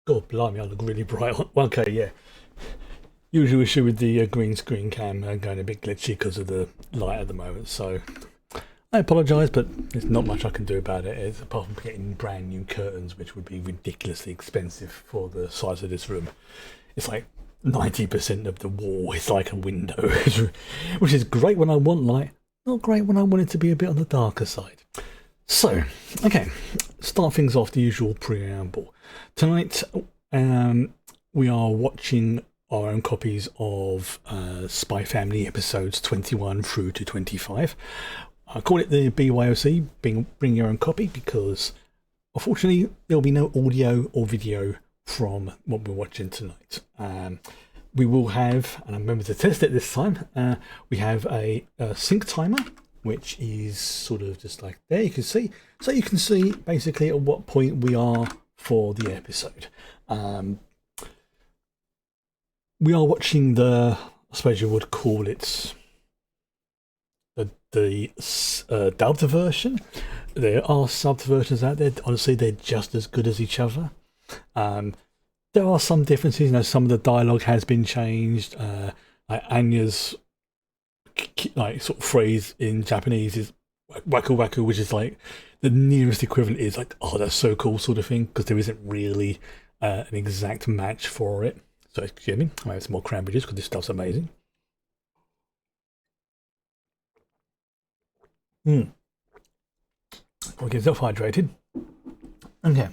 God, blimey, I look really bright. Okay, yeah. Usual issue with the green screen cam going a bit glitchy because of the light at the moment. So I apologise, but there's not much I can do about it. Apart from getting brand new curtains, which would be ridiculously expensive for the size of this room. It's like 90% of the wall is like a window, which is great when I want light, not great when I want it to be a bit on the darker side. So, okay, start things off the usual preamble. Tonight, we are watching our own copies of Spy Family episodes 21 through to 25. I call it the BYOC, bring your own copy, because unfortunately there'll be no audio or video from what we're watching tonight. We will have, and I remember to test it this time, we have a sync timer, which is sort of just like there, you can see. So you can see basically at what point we are for the episode. We are watching I suppose you would call it the dubbed version. There are subbed versions out there. Honestly, they're just as good as each other. There are some differences. Some of the dialogue has been changed. Like Anya's sort of phrase in Japanese is "waku waku," which is like the nearest equivalent is like "oh, that's so cool" sort of thing, because there isn't really an exact match for it. So excuse me, I have some more cranberries because this stuff's amazing. I'll get yourself hydrated. Okay,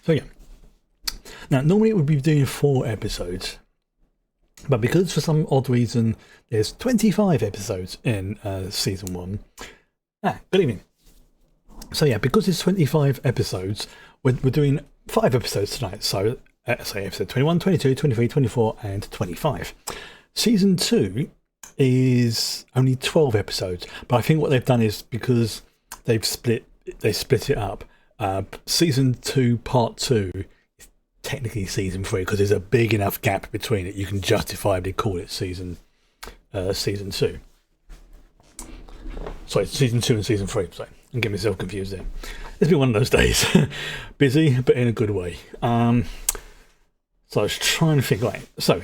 so yeah. Now, normally it would be doing 4 episodes, but because for some odd reason there's 25 episodes in season 1. Good evening. So yeah, because it's 25 episodes, we're doing 5 episodes tonight. So say episode 21, 22, 23, 24, and 25. Season 2 is only 12 episodes, but I think what they've done is because they split it up. Season 2 part 2 is technically season 3 because there's a big enough gap between it. You can justifiably call it season 2. Sorry, season 2 and season 3. Sorry, I'm getting myself confused there. It's been one of those days. Busy, but in a good way. So I was trying to think, right. So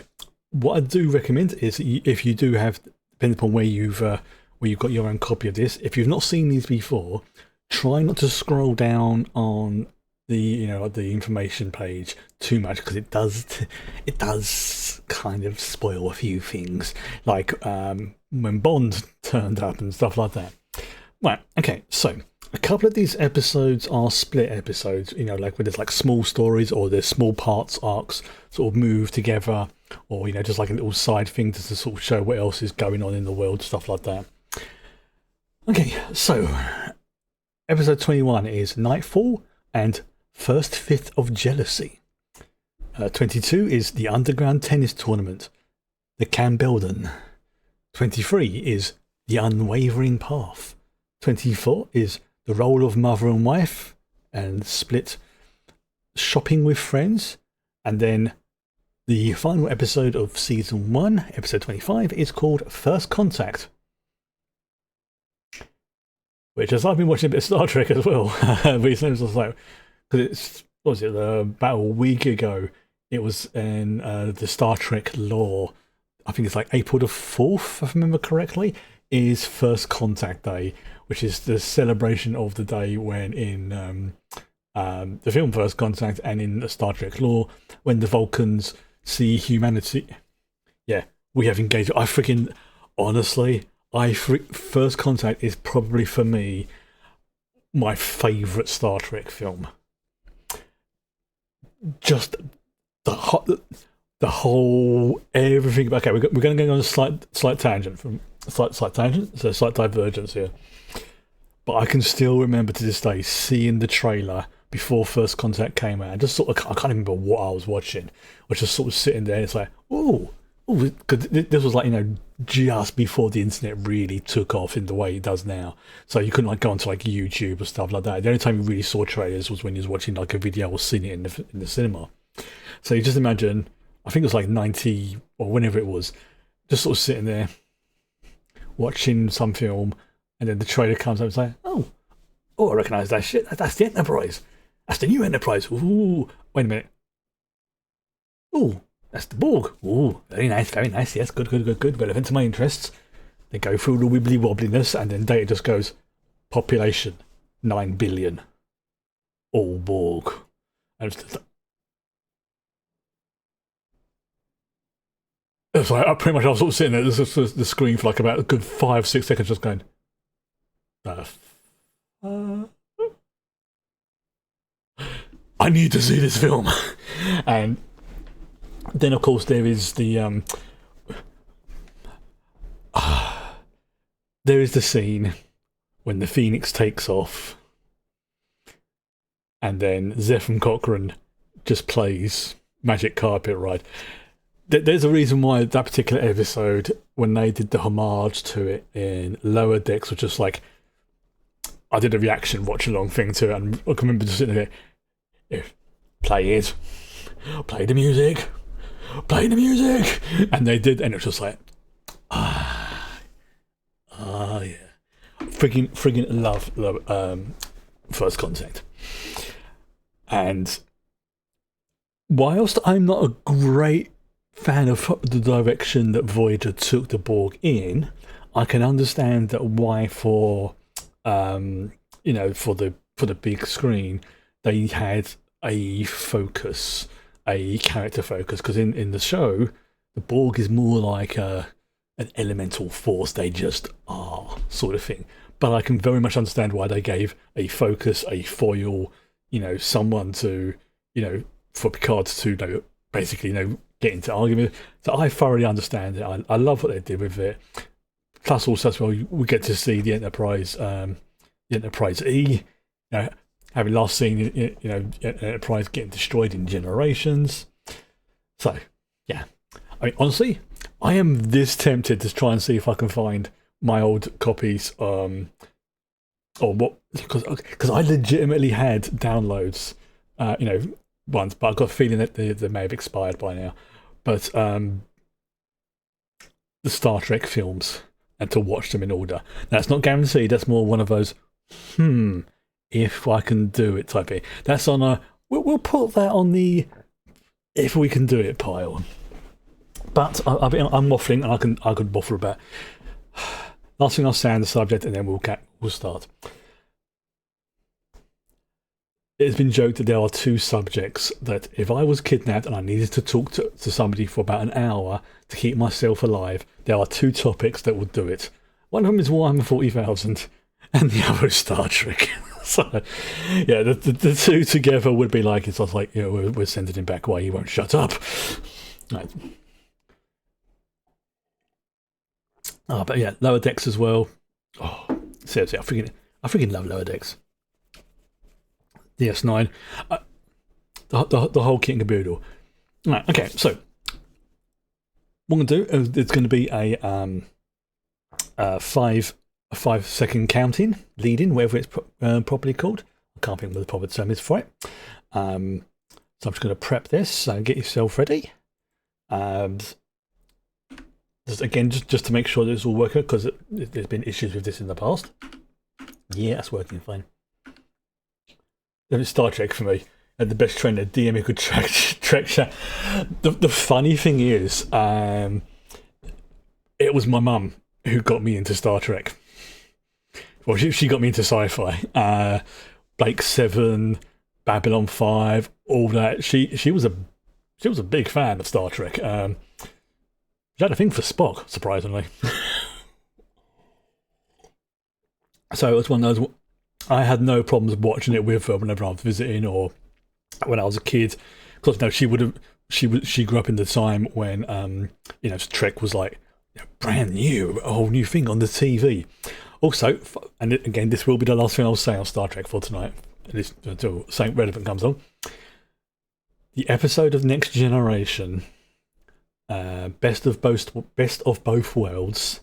what I do recommend is if you do have, depending upon where you've got your own copy of this, if you've not seen these before, try not to scroll down on the the information page too much, because it does kind of spoil a few things, like when Bond turned up and stuff like that. Right, okay, so a couple of these episodes are split episodes, like where there's like small stories or there's small parts, arcs sort of move together, or just like a little side thing to sort of show what else is going on in the world, stuff like that. Okay, so episode 21 is Nightfall and First Fifth of Jealousy. 22 is the Underground Tennis Tournament, the Campbelldon. 23 is the Unwavering Path. 24 is the Role of Mother and Wife and Split, Shopping with Friends. And then the final episode of season 1, episode 25, is called First Contact, which, as I've been watching a bit of Star Trek as well recently, it was like, because it's, what was it, about a week ago, it was in the Star Trek lore, I think it's like April the 4th, if I remember correctly, is First Contact Day, which is the celebration of the day when in the film First Contact and in the Star Trek lore, when the Vulcans see humanity. Yeah, we have engaged. Honestly, First Contact is probably for me my favourite Star Trek film. Just the whole everything. Okay, we're going to go on a slight tangent so slight divergence here. But I can still remember to this day seeing the trailer before First Contact came out. Just sort of, I can't remember what I was watching. I was just sort of sitting there and it's like, because this was like, just before the internet really took off in the way it does now. So you couldn't like go onto like YouTube or stuff like that. The only time you really saw trailers was when you was watching like a video or seeing it in the cinema. So you just imagine, I think it was like 90 or whenever it was, just sort of sitting there watching some film, and then the trailer comes up and it's like, oh, I recognise that shit. That's the Enterprise. That's the new Enterprise. Ooh, wait a minute. Oh, that's the Borg. Oh, very nice, very nice. Yes, good, good, good, good. Relevant to my interests. They go through the wibbly wobbliness, and then Data just goes, population 9 billion. All Borg. And it's like, I was sort of sitting there, the screen for like about a good 5-6 seconds, just going, I need to see this film. And then, of course, there is the there is the scene when the Phoenix takes off, and then Zephyr Cochrane just plays Magic Carpet Ride. There's a reason why that particular episode, when they did the homage to it in Lower Decks, was just like, I did a reaction watch along thing to it, and I can remember just sitting there, play it, play the music, and they did, and it was just like, yeah, friggin' love First Contact. And whilst I'm not a great fan of the direction that Voyager took the Borg in, I can understand that why for for the big screen they had a focus, a character focus, because in the show the Borg is more like an elemental force, they just are, sort of thing. But I can very much understand why they gave a focus, a foil, someone to, for Picard to basically get into argument. So I thoroughly understand it. I love what they did with it. Plus, also as well, we get to see the Enterprise E, having last seen Enterprise getting destroyed in Generations. So yeah, I mean, honestly, I am this tempted to try and see if I can find my old copies, or what, because I legitimately had downloads, once, but I've got a feeling that they may have expired by now. But the Star Trek films, and to watch them in order. Now, it's not guaranteed. That's more one of those, if I can do it type thing. That's on a, we'll put that on the if we can do it pile. But I'm waffling, and I could waffle about. Last thing I'll say on the subject, and then we'll start. It has been joked that there are two subjects that if I was kidnapped and I needed to talk to somebody for about an hour to keep myself alive, there are two topics that would do it. One of them is Warhammer 40,000, and the other is Star Trek. So, yeah, the two together would be like, it's like, we're sending him back. Why he won't shut up? Right. But yeah, Lower Decks as well. Oh, seriously, I freaking love Lower Decks. DS9, the whole kit and caboodle. Right, okay, so what I'm going to do is it's going to be a 5-second counting, lead-in, whatever it's properly called. I can't think what the proper term is for it. So I'm just going to prep this, so get yourself ready. Just to make sure that it's all working, because there's been issues with this in the past. Yeah, it's working fine. It's Star Trek for me. And the best trainer, DM could track. The funny thing is, it was my mum who got me into Star Trek. Well, she got me into sci-fi. Blake 7, Babylon 5, all that. She was a big fan of Star Trek. She had a thing for Spock, surprisingly. So it was one of those. I had no problems watching it with her whenever I was visiting or when I was a kid. Because she grew up in the time when Trek was like brand new, a whole new thing on the TV. Also, and again, this will be the last thing I'll say on Star Trek for tonight, at least until something relevant comes on. The episode of Next Generation, Best of Both Worlds.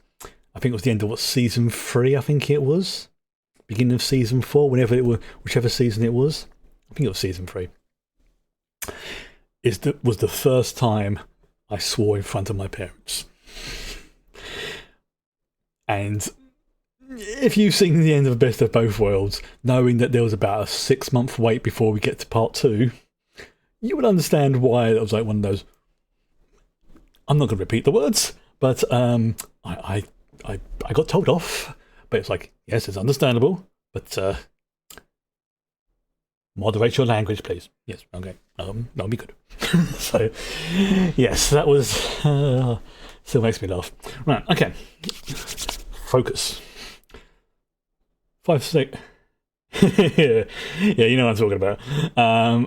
I think it was the end of season 3. I think it was beginning of season 4, whichever season it was. I think it was season 3. Was the first time I swore in front of my parents. And if you've seen the end of Best of Both Worlds, knowing that there was about a 6-month wait before we get to part 2, you would understand why it was like one of those, I'm not going to repeat the words, but I got told off. But it's like, yes, it's understandable, but moderate your language, please. Yes, okay, that'll be good. So, yes, that was still makes me laugh. Right, okay, focus. 5 sec. Yeah, you know what I'm talking about.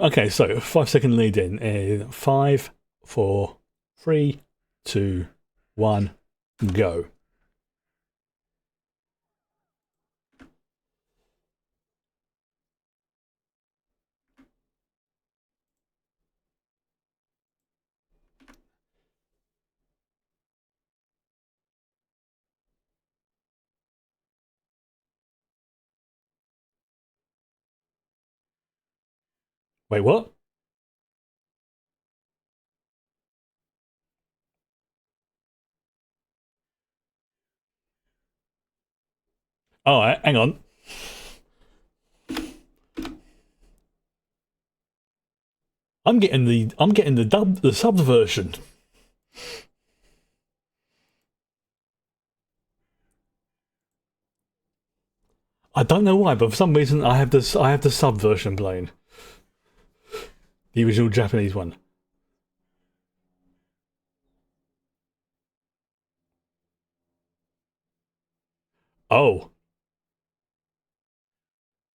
Okay, so 5-second lead in 5, 4, 3, 2, 1, go. Wait, what? All right, hang on. I'm getting the sub version. I don't know why, but for some reason I have the sub version playing. The original Japanese one. Oh.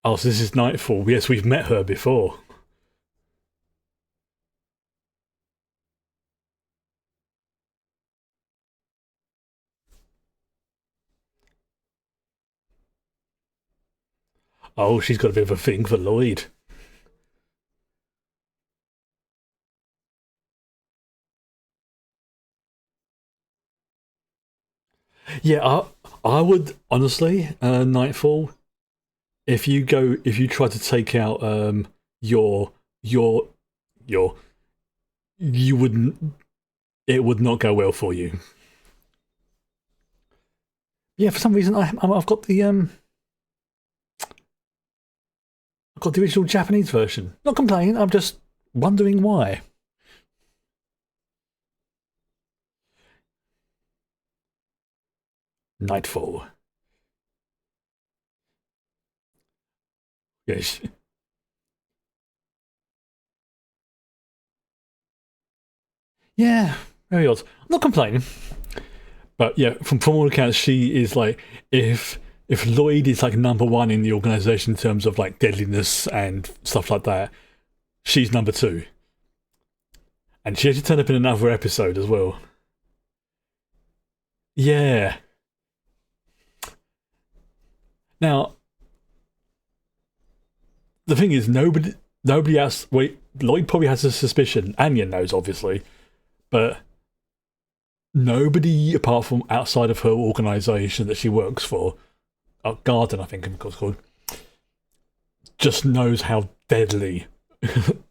Oh, so this is Nightfall. Yes, we've met her before. Oh, she's got a bit of a thing for Lloyd. Yeah, I would honestly, Nightfall. If you try to take out your your your, you wouldn't. It would not go well for you. Yeah, for some reason I've got the original Japanese version. Not complaining. I'm just wondering why. Nightfall. Yes. Yeah, very odd. I'm not complaining. But yeah, from all accounts, she is like if Lloyd is like number one in the organization in terms of like deadliness and stuff like that, she's number two. And she actually turned up in another episode as well. Yeah. Now the thing is, nobody else. Wait, Lloyd probably has a suspicion. Anya knows, obviously, but nobody apart from outside of her organisation that she works for, Garden, I think it's called, just knows how deadly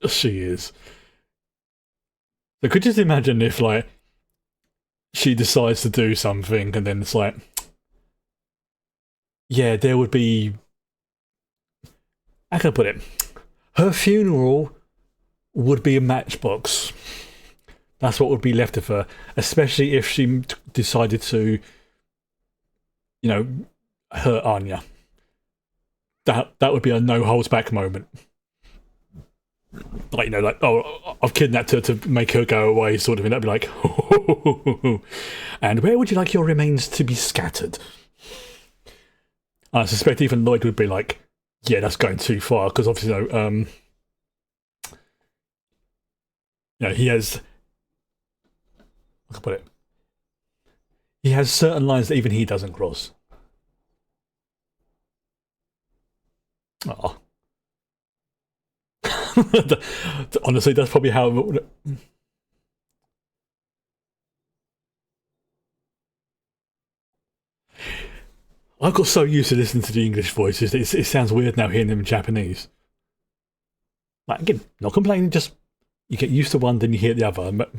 she is. So could you just imagine if like she decides to do something and then it's like, yeah, there would be. How can I put it? Her funeral would be a matchbox. That's what would be left of her, especially if she decided to, you know, hurt Anya. That would be a no holds back moment. Like, you know, like, oh, I've kidnapped her to make her go away, sort of thing. That'd be like, and where would you like your remains to be scattered? I suspect even Lloyd would be like, yeah, that's going too far, because obviously, he has. I can put it. He has certain lines that even he doesn't cross. Oh. Honestly, that's probably how. I got so used to listening to the English voices, it sounds weird now hearing them in Japanese. Like, again, not complaining, just you get used to one, then you hear the other. But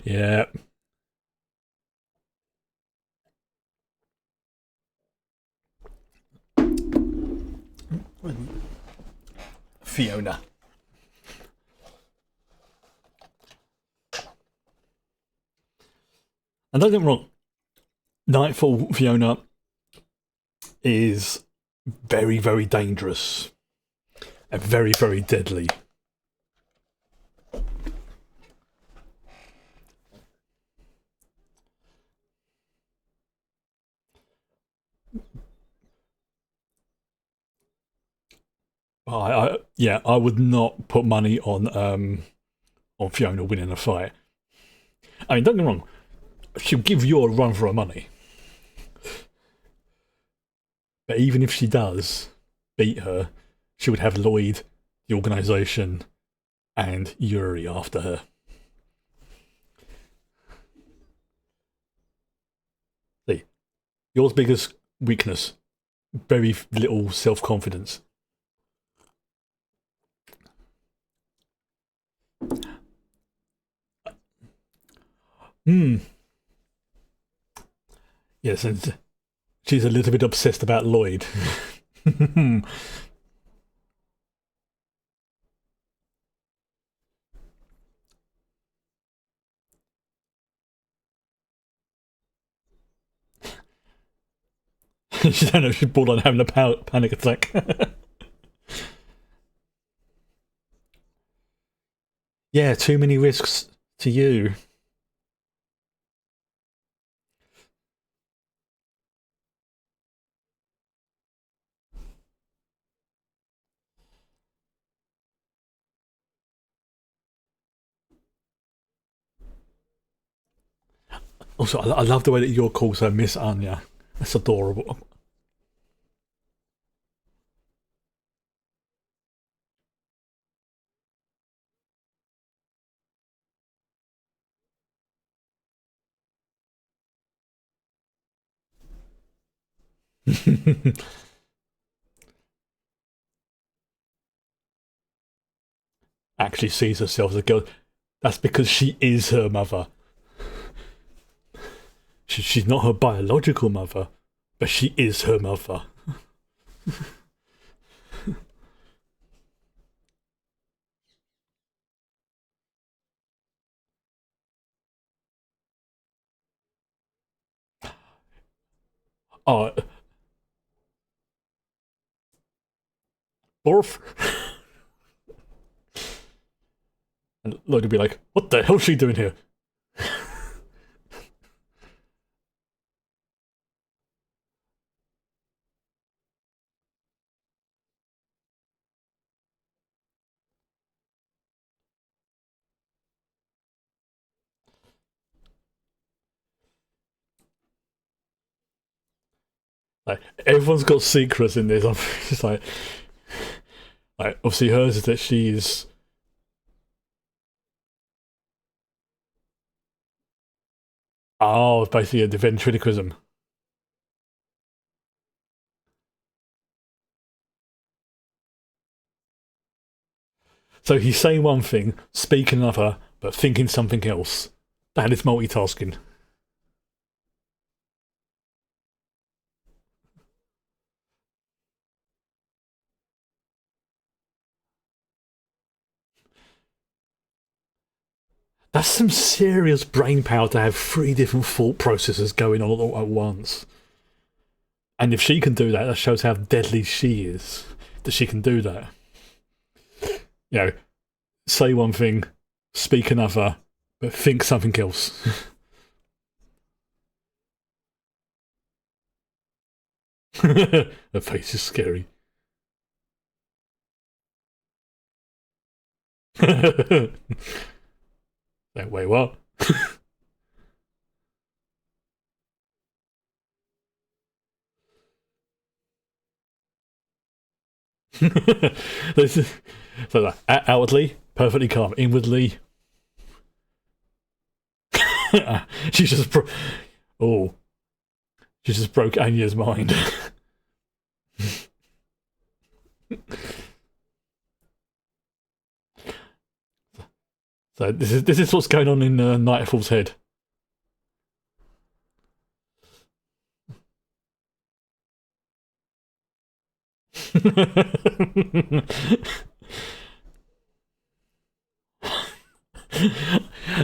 yeah. Fiona. And don't get me wrong, Nightfall Fiona is very, very dangerous and very, very deadly. I would not put money on Fiona winning a fight. I mean, don't get me wrong, she'll give you a run for her money. But even if she does beat her, she would have Lloyd, the organisation, and Yuri after her. See, yours biggest weakness, very little self-confidence. Yes, and she's a little bit obsessed about Lloyd. She don't know if she's borderline having a panic attack. Yeah, too many risks to you. Also, I love the way that you're calls her Miss Anya. That's adorable. Actually sees herself as a girl. That's because she is her mother. She's not her biological mother, but she is her mother. Oh, Orf. And Lloyd would be like, what the hell is she doing here? Like, everyone's got secrets in this. I'm just like obviously hers is that she's basically a ventriloquism. So he's saying one thing, speaking another, but thinking something else. That is multitasking. That's some serious brain power to have 3 different thought processes going on all at once. And if she can do that, that shows how deadly she is. That she can do that. You know, say one thing, speak another, but think something else. Her face is scary. Like, wait, what? So like, outwardly, perfectly calm. Inwardly, she just she just broke Anya's mind. So this is what's going on in Nightfall's head.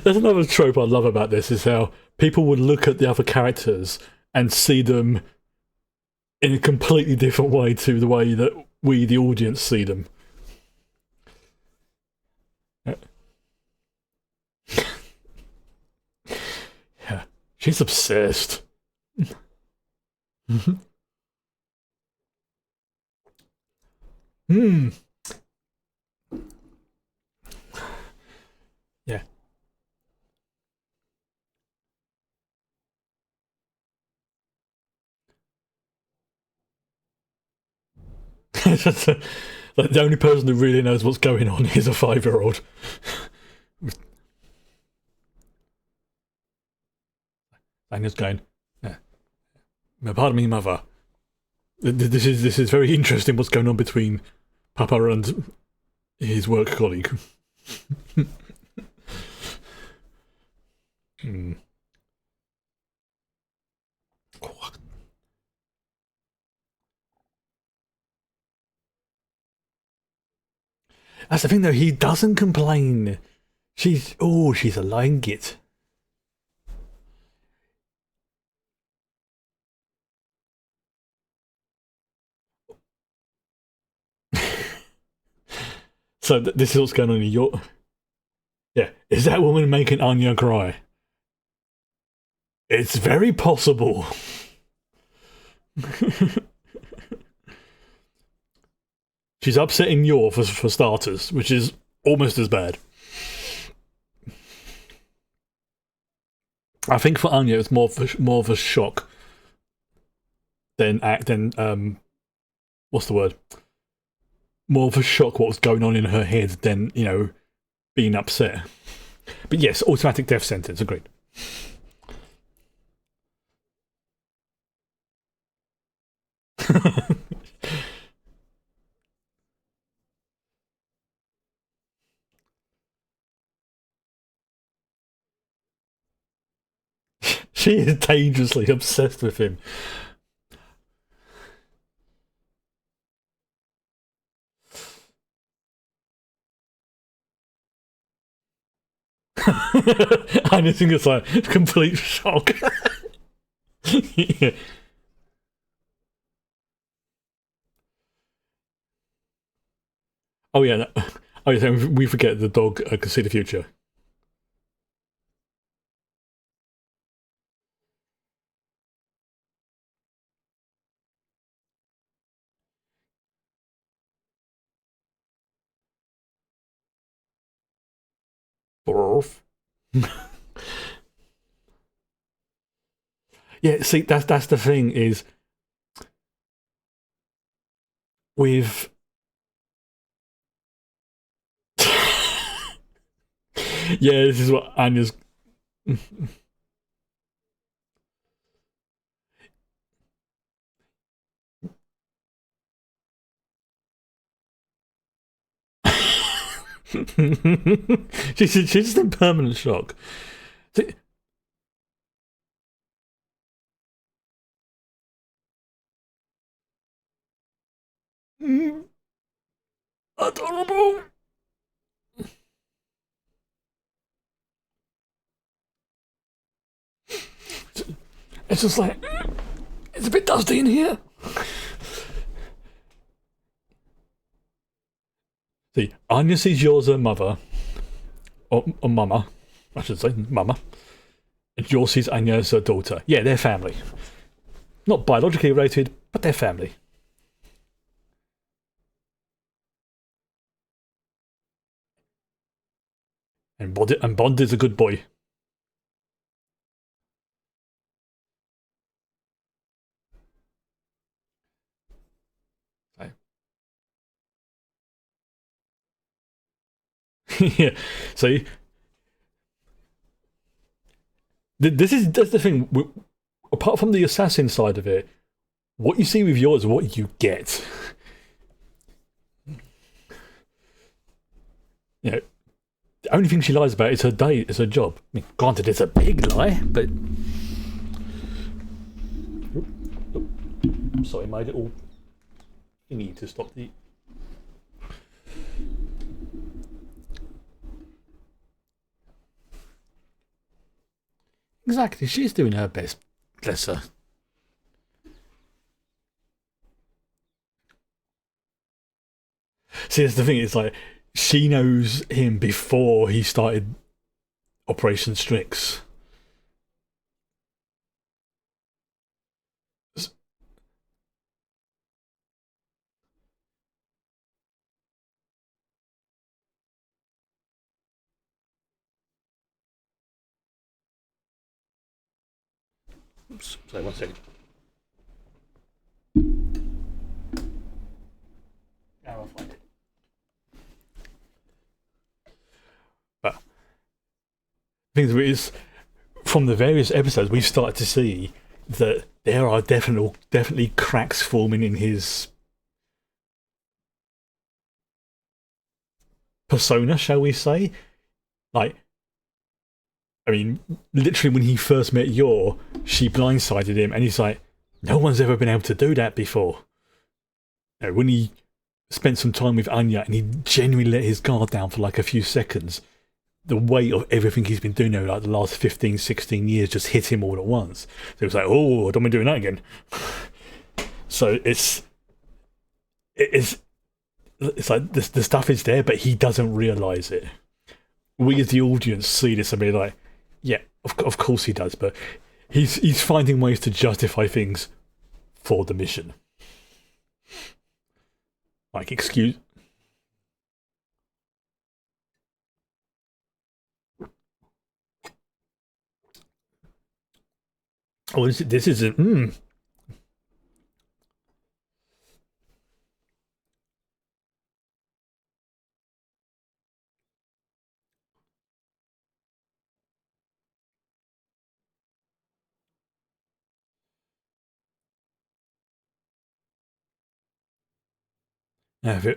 That's another trope I love about this, is how people would look at the other characters and see them in a completely different way to the way that we, the audience, see them. Yeah, she's obsessed. Hmm. Yeah. Like, the only person who really knows what's going on is a 5-year-old. Daniel's going, yeah. Pardon me, mother. This is very interesting what's going on between Papa and his work colleague. Hmm. That's the thing, though. He doesn't complain. She's a lying git. So this is what's going on in your. Yeah, is that woman making Anya cry? It's very possible. She's upsetting Yor for starters, which is almost as bad. I think for Anya, it's more of a shock than what's the word? More of a shock what was going on in her head than, being upset. But yes, automatic death sentence, agreed. She is dangerously obsessed with him. I just think it's like complete shock. Yeah. Oh yeah, oh yeah. We forget the dog can see the future. Yeah, see, that's the thing is with. Yeah, this is what Anya's. she's just in permanent shock. See, adorable. It's just like it's a bit dusty in here. See, Anya sees yours her mother, or mama, I should say, mama. And yours sees Anya as her daughter. Yeah, they're family. Not biologically related, but they're family. And Bond is a good boy. Yeah. See, that's the thing. Apart from the assassin side of it, what you see with yours is what you get. The only thing she lies about is her day, is her job. I mean, granted, it's a big lie, but sorry, made it all thingy to stop the. Exactly, she's doing her best. Bless her. See, that's the thing. It's like she knows him before he started Operation Strix. Oops, sorry, 1 second. Now I'll find it. But things is from the various episodes we've started to see that there are definitely cracks forming in his persona, shall we say? Like, I mean, literally when he first met Yor, she blindsided him, and he's like, "No one's ever been able to do that before." You know, when he spent some time with Anya and he genuinely let his guard down for like a few seconds, the weight of everything he's been doing over like the last 15, 16 years just hit him all at once. So he was like, "Oh, I don't want to be doing that again." So it's like the stuff is there, but he doesn't realise it. We as the audience see this and be like, yeah, of course he does, but he's finding ways to justify things for the mission. Like, excuse. Oh, this is a. I feel.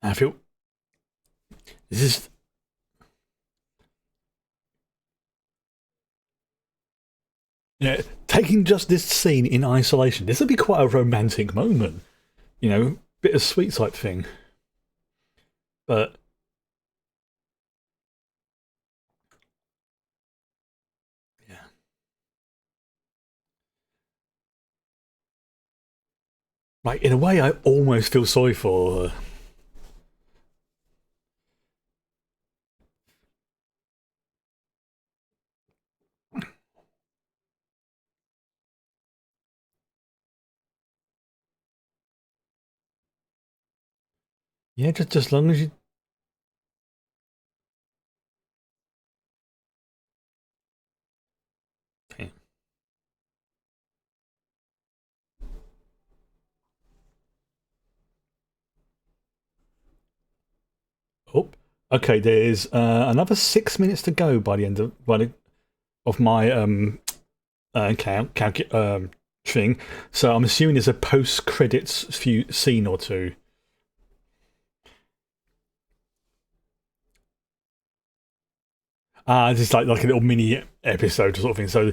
I feel. This is. Yeah, taking just this scene in isolation, this would be quite a romantic moment. You know, bittersweet type thing. But yeah, like in a way, I almost feel sorry for her. Yeah, just as long as you. Yeah. Oh, okay. There's another 6 minutes to go by the end of my thing. So I'm assuming there's a post credits few scene or two. Just like a little mini episode sort of thing. So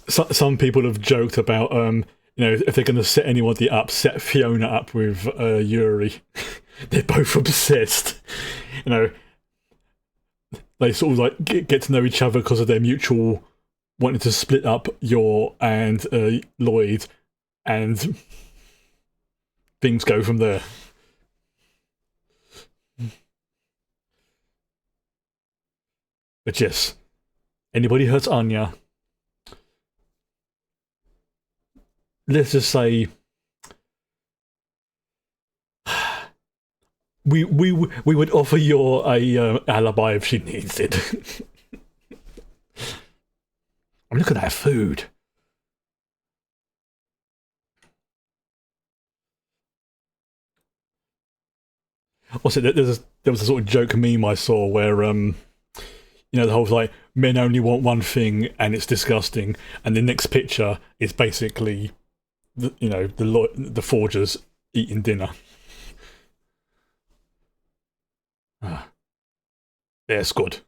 some people have joked about you know, if they're going to set anybody up, set Fiona up with Yuri. They're both obsessed. You know, they sort of like get to know each other because of their mutual wanting to split up Yor and Lloyd, and things go from there. But yes, anybody hurts Anya, let's just say we would offer Yor a alibi if she needs it. I mean, look at that food. Also, there was a sort of joke meme I saw where you know, the whole like men only want one thing and it's disgusting, and the next picture is basically you know, the forgers eating dinner. Ah. Yeah, Squad.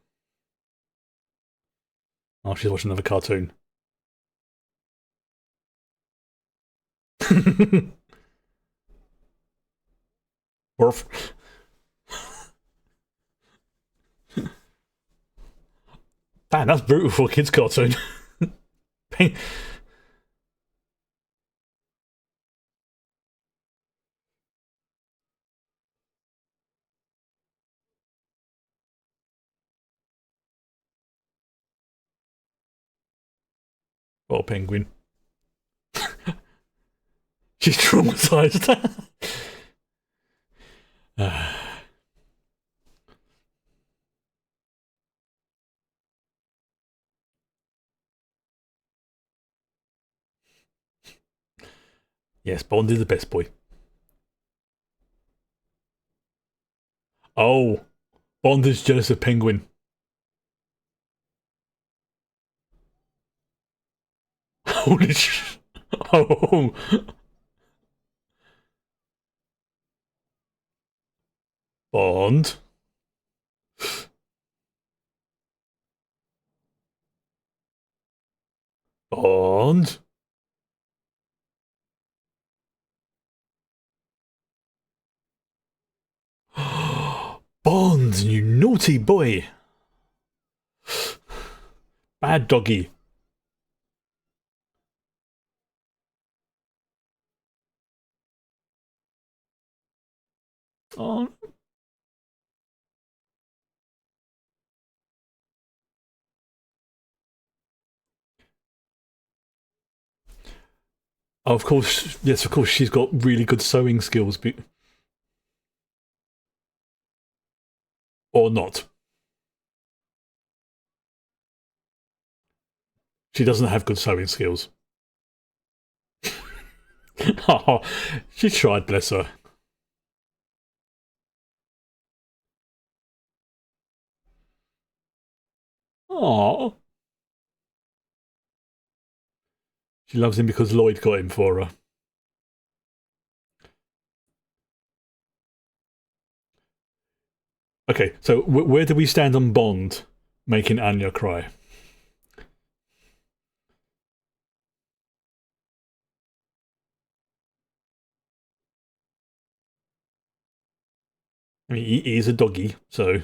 Oh, she's watching another cartoon. Orf. Damn, that's brutal for a kid's cartoon. Oh, penguin. She's traumatized. Yes, Bond is the best boy. Oh, Bond is jealous of Penguin. Holy sh! Oh, Bond. Bond. Bond, you naughty boy. Bad doggy. Oh, of course, yes, of course, she's got really good sewing skills, but... or not. She doesn't have good sewing skills. Oh, she tried, bless her. Oh, she loves him because Lloyd got him for her. Okay, so where do we stand on Bond making Anya cry? I mean, he is a doggy, so...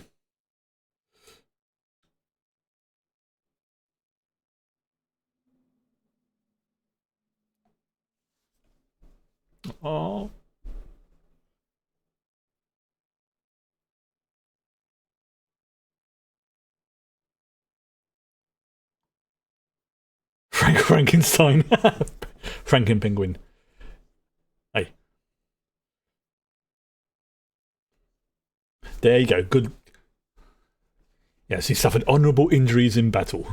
Oh. Frankenstein. Frankenpenguin. Hey. There you go. Good. Yes, he suffered honourable injuries in battle.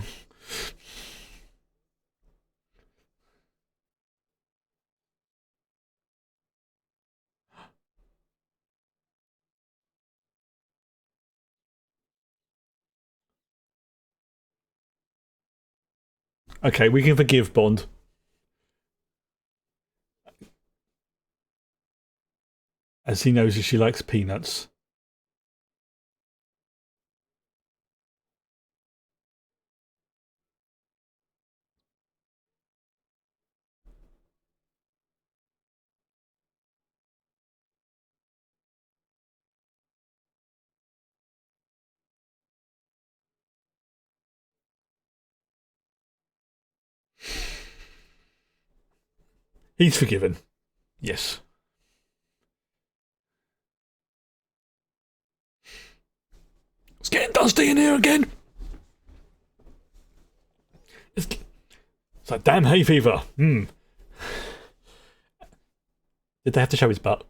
Okay, we can forgive Bond. As he knows that she likes peanuts. He's forgiven. Yes. It's getting dusty in here again. It's like, damn hay fever. Did they have to show his butt?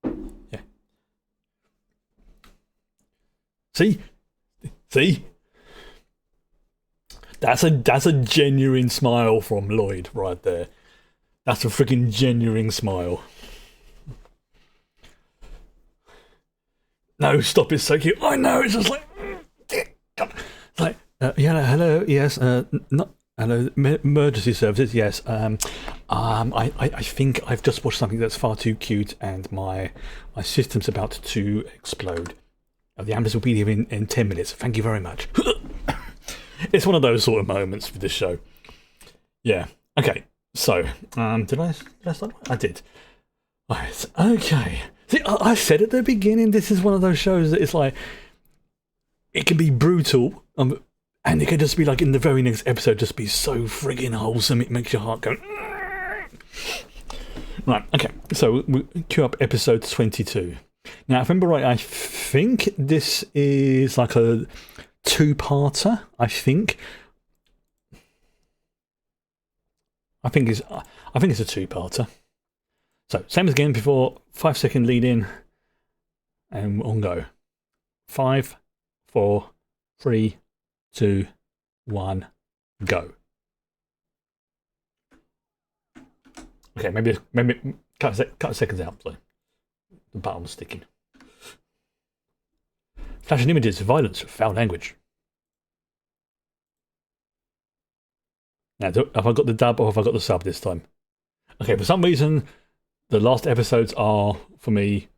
Yeah. See? See? That's a genuine smile from Lloyd right there. That's a freaking genuine smile. No, stop! It's so cute. I know. It's just like, it's like, yeah, hello, yes, not And emergency services, yes. I think I've just watched something that's far too cute, and my system's about to explode. The ambulance will be here in 10 minutes. Thank you very much. It's one of those sort of moments with this show. Yeah. Okay. So, did I start? I did. Right. Okay. See, I said at the beginning, this is one of those shows that it's like, it can be brutal, and it can just be like in the very next episode, just be so friggin' wholesome, it makes your heart go. Right, okay, so we cue up episode 22. Now, if I remember right, I think this is like a two-parter, I think. I think it's a two-parter. So, same as again before, 5-second lead in, and on go. 5, 4, 3, 2, 1, go. Okay, maybe cut seconds out, so the button's sticking. Flashing images, violence, foul language. Now, have I got the dub or have I got the sub this time? Okay, for some reason, the last episodes are, for me,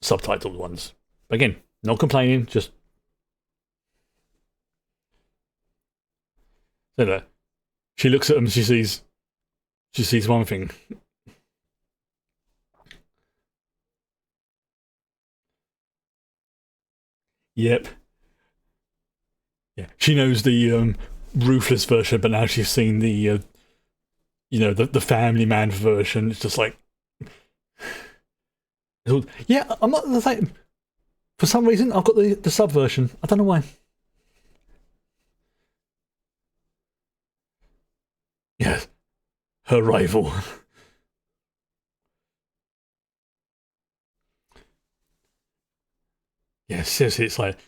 subtitled ones. But again, not complaining, just... So she looks at them, she sees one thing. Yep. Yeah, she knows the ruthless version, but now she's seen the the family man version. It's just like, yeah, I'm not the same. For some reason, I've got the sub version. I don't know why. Yeah, her rival. Yeah, seriously, it's like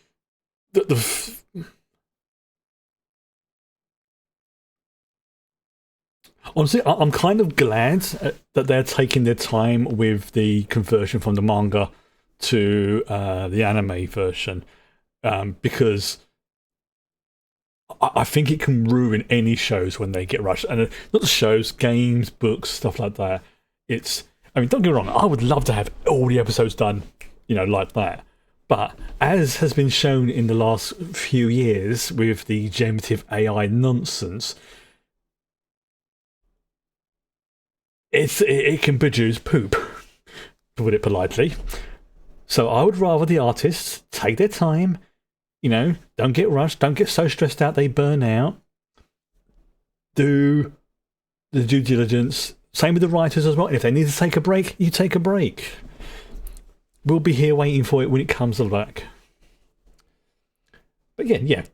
honestly, I'm kind of glad that they're taking their time with the conversion from the manga to the anime version, because I think it can ruin any shows when they get rushed. And not the shows, games, books, stuff like that. I mean, don't get me wrong, I would love to have all the episodes done, like that. But as has been shown in the last few years with the generative AI nonsense, it can produce poop, to put it politely. So I would rather the artists take their time, don't get rushed, don't get so stressed out they burn out. Do the due diligence. Same with the writers as well. If they need to take a break, you take a break. We'll be here waiting for it when it comes back. But again, yeah.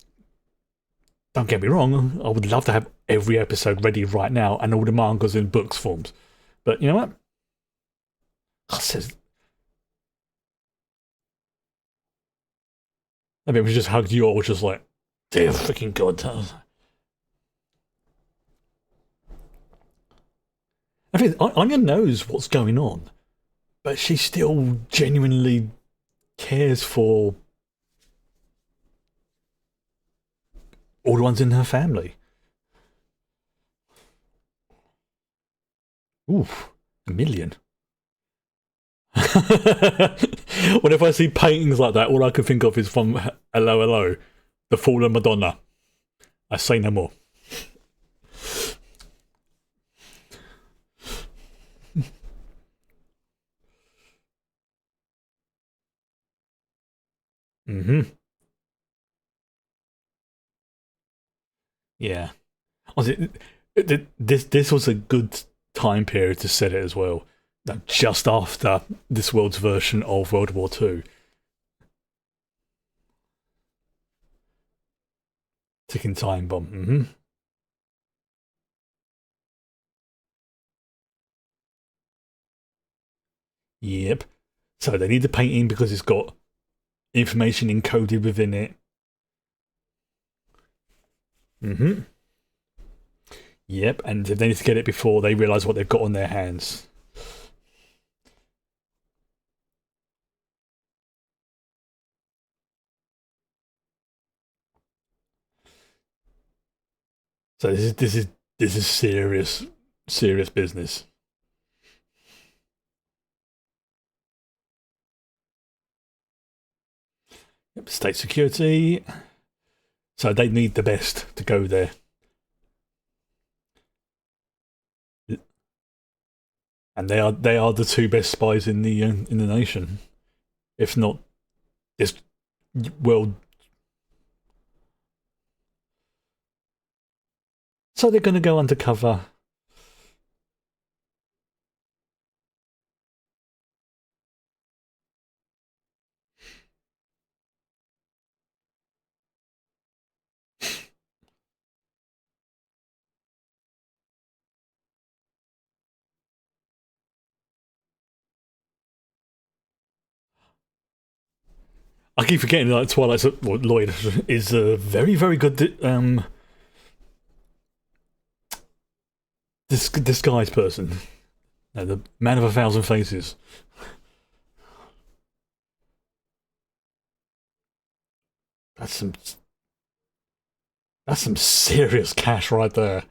Don't get me wrong, I would love to have every episode ready right now and all the mangas in books forms. But you know what? I mean, we just hugged you all, which was like, dear freaking God. I think Anya knows what's going on, but she still genuinely cares for all the ones in her family. Oof, 1,000,000. Whenever I see paintings like that, all I can think of is from Hello Hello, The Fallen Madonna. I say no more. Mm-hmm. Yeah. This was a good time period to set it as well. Just after this world's version of World War II. Ticking time bomb. Mm-hmm. Yep. So they need the painting because it's got information encoded within it. Mm-hmm. Yep, and they need to get it before they realise what they've got on their hands. So this is serious business. Yep, state security. So they need the best to go there. And they are the two best spies in the nation, if not this world. So they're going to go undercover. I keep forgetting like Twilight's Lloyd is a very very good disguised person. No, the man of a thousand faces. That's some serious cash right there.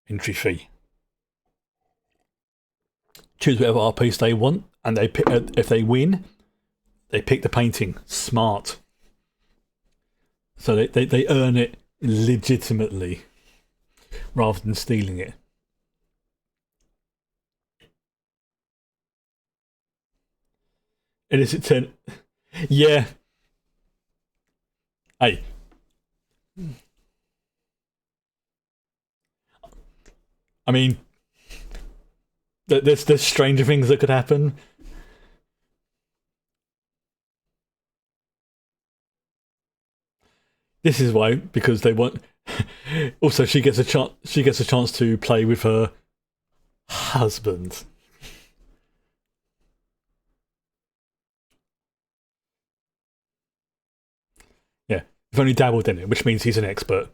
Entry fee. Choose whatever art piece they want, and they pick, if they win, they pick the painting. Smart. So they earn it legitimately, rather than stealing it. Illicit 10. Yeah. Hey. I mean, there's stranger things that could happen. This is why, because they want. Also, she gets a chance. She gets a chance to play with her husband. Yeah, he's only dabbled in it, which means he's an expert.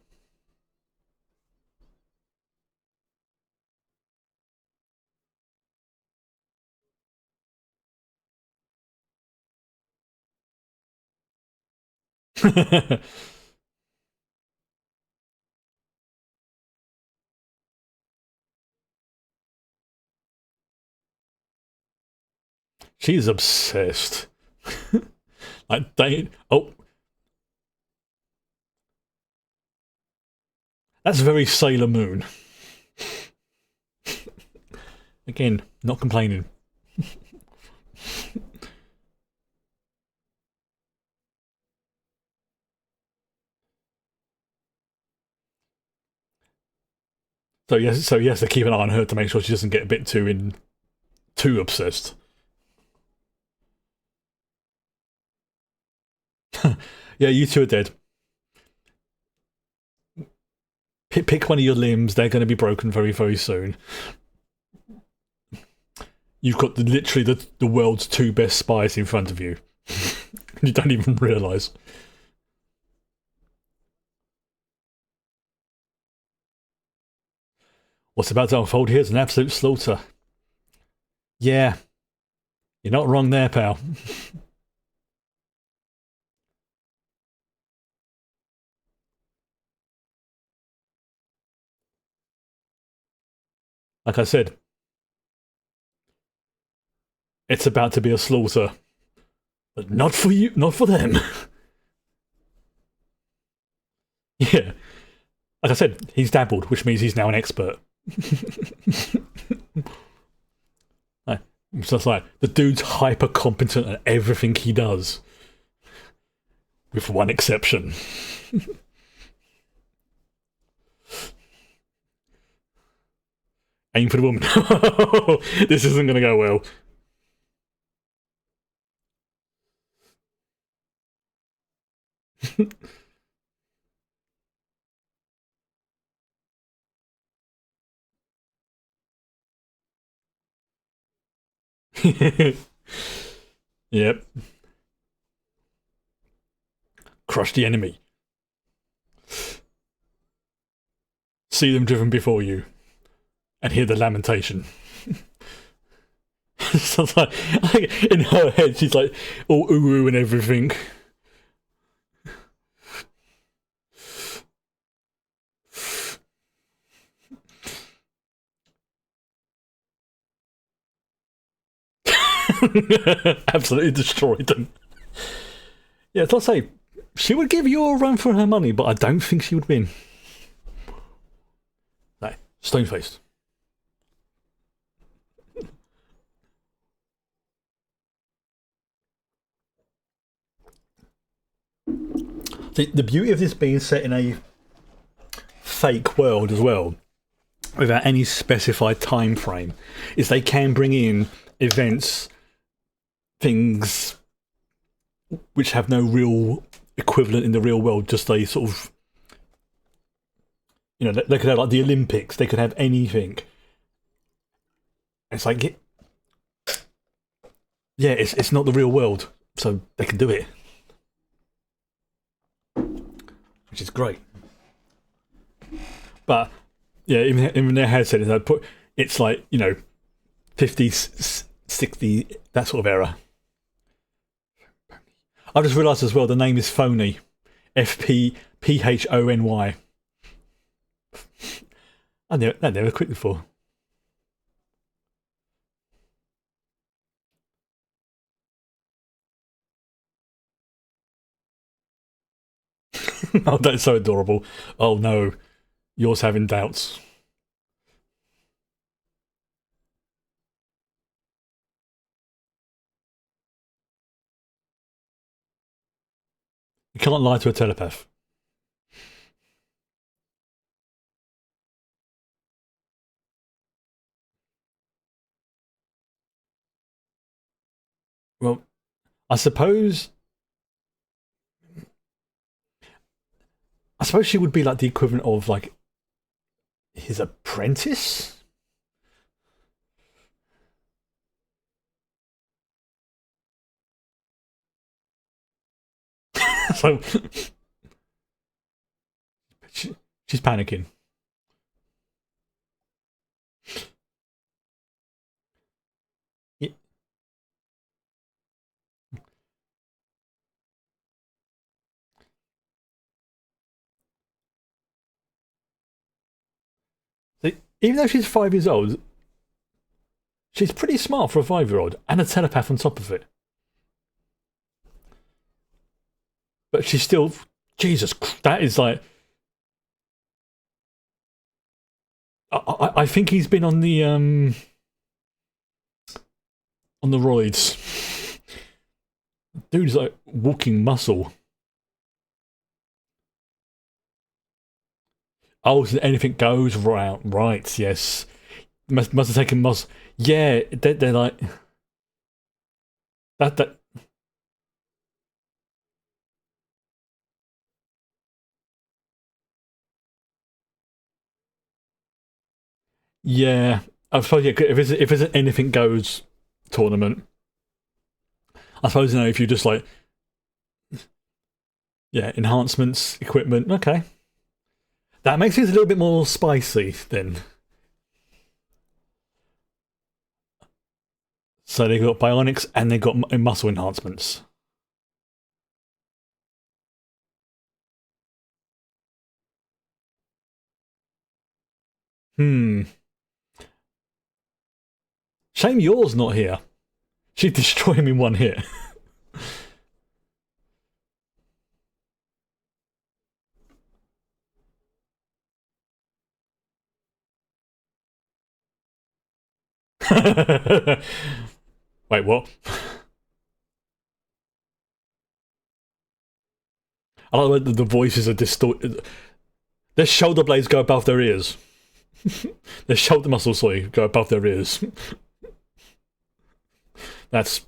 She's obsessed. Like they. Oh, that's very Sailor Moon. Again, not complaining. So yes, they keep an eye on her to make sure she doesn't get a bit too obsessed. Yeah, you two are dead. Pick one of your limbs. They're going to be broken very very soon. You've got literally the world's two best spies in front of you. You don't even realise. What's about to unfold here is an absolute slaughter. Yeah, you're not wrong there, pal. Like I said, it's about to be a slaughter. But not for you, not for them. Yeah. Like I said, he's dabbled, which means he's now an expert. It's just like, the dude's hyper competent at everything he does. With one exception. Aim for the woman. This isn't going to go well. Yep. Crush the enemy. See them driven before you. And hear the lamentation. So it's like, in her head, she's like all ooh and everything. Absolutely destroyed them. Yeah, so I say, she would give you a run for her money, but I don't think she would win. No, stone faced. The beauty of this being set in a fake world as well, without any specified time frame, is they can bring in events, things which have no real equivalent in the real world, just a sort of, you know, they could have like the Olympics, they could have anything. It's like, yeah, it's not the real world, so they can do it, which is great. But yeah, even their headset is like, it's like, you know, 50s, 60, that sort of era. I just realised as well the name is Phony, FPPHONY. I never clicked before. Oh, that's so adorable. Oh no, yours having doubts. You can't lie to a telepath. Well, I suppose she would be like the equivalent of like his apprentice. So she's panicking. Yeah. So even though she's 5 years old, she's pretty smart for a 5-year-old, and a telepath on top of it. But she's still, Jesus, that is like. I think he's been on the roids. Dude's like walking muscle. Oh, so anything goes right? Yes, must have taken muscle. Yeah, they're like that. Yeah, I suppose, yeah. If it's an anything goes tournament, I suppose, you know, if you just like, yeah, enhancements, equipment. Okay, that makes it a little bit more spicy then. So they got bionics and they got muscle enhancements. Hmm. Shame yours not here. She'd destroy him in one hit. Wait, what? I like the voices are distorted. Their shoulder blades go above their ears. Their shoulder muscles, sorry, go above their ears. That's.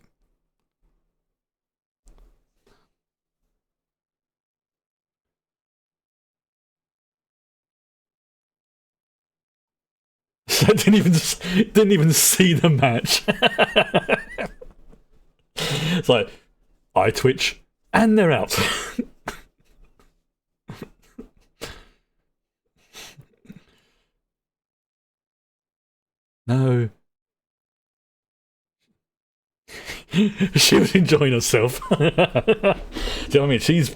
I didn't even see the match. It's like, I twitch and they're out. No. She was enjoying herself. Do you know what I mean? She's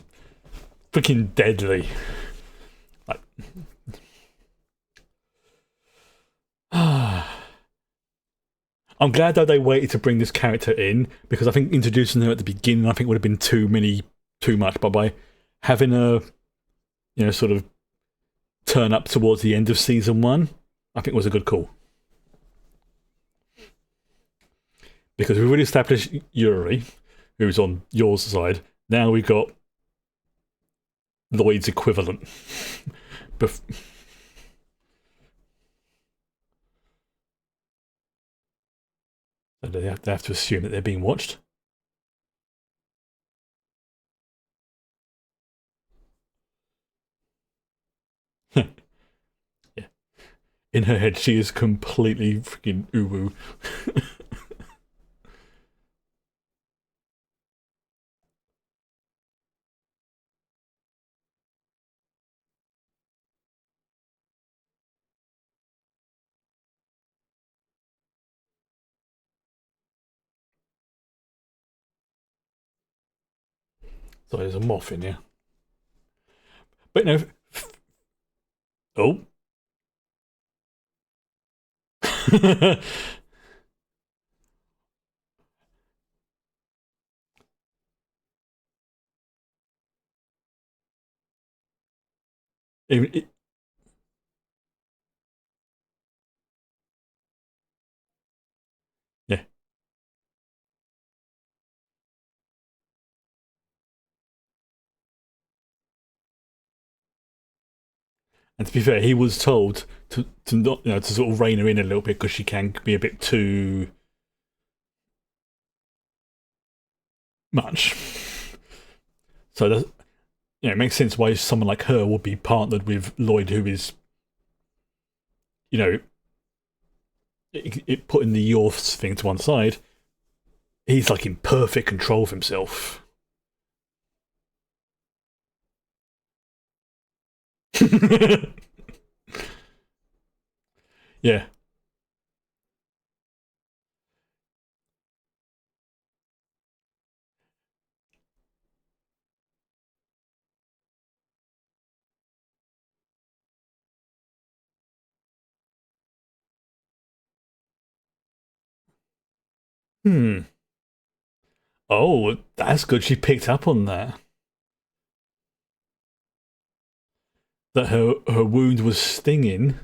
freaking deadly. Like, I'm glad though they waited to bring this character in, because I think introducing her at the beginning, I think would have been too much. But by having her, sort of turn up towards the end of season 1, I think was a good call. Because we've already established Yuri, who's on your side. Now we've got Lloyd's equivalent. So they have to assume that they're being watched. Yeah. In her head, she is completely freaking uwu. So there's a moth in here. But no. Oh. it, yeah. And to be fair, he was told to not, to sort of rein her in a little bit, because she can be a bit too much. So that, it makes sense why someone like her would be partnered with Lloyd, who is, putting the Yorths thing to one side. He's like in perfect control of himself. Yeah. Hmm. Oh, that's good. She picked up on that. That her wound was stinging.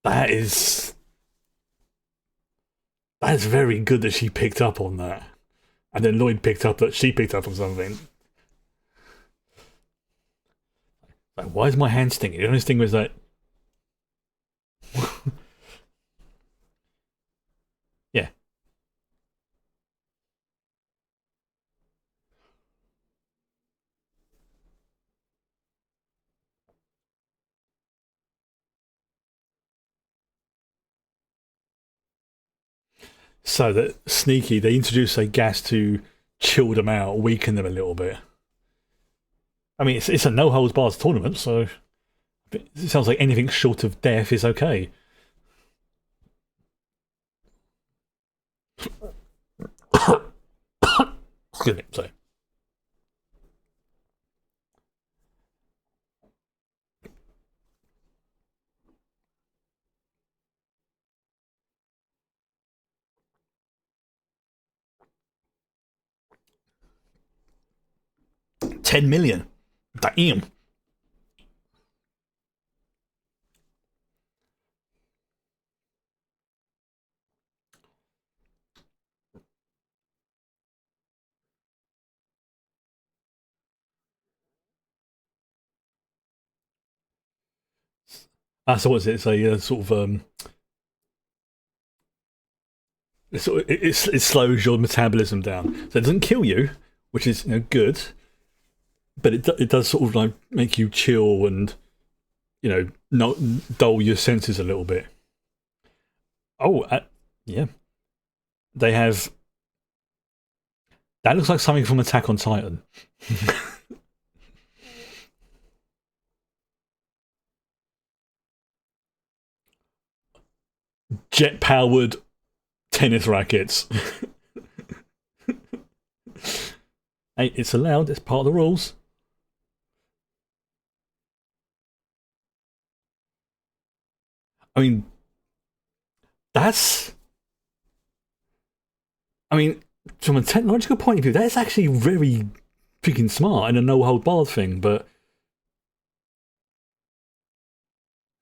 That is that's very good that she picked up on that. And then Lloyd picked up that she picked up on something. Like, why is my hand stinging? The only thing was that. Yeah. So that sneaky, they introduced a gas to chill them out, weaken them a little bit. I mean, it's a no holds bars tournament, so it sounds like anything short of death is okay. Excuse me. So 10 million. Damn. So what's it? It's a sort of it slows your metabolism down, so it doesn't kill you, which is good, but it does sort of like make you chill and not dull your senses a little bit. Oh, yeah, they have. That looks like something from Attack on Titan. jet-powered tennis rackets. Hey, it's allowed. It's part of the rules. I mean, that's. I mean, from a technological point of view, that's actually very freaking smart and a no hold barred thing. But,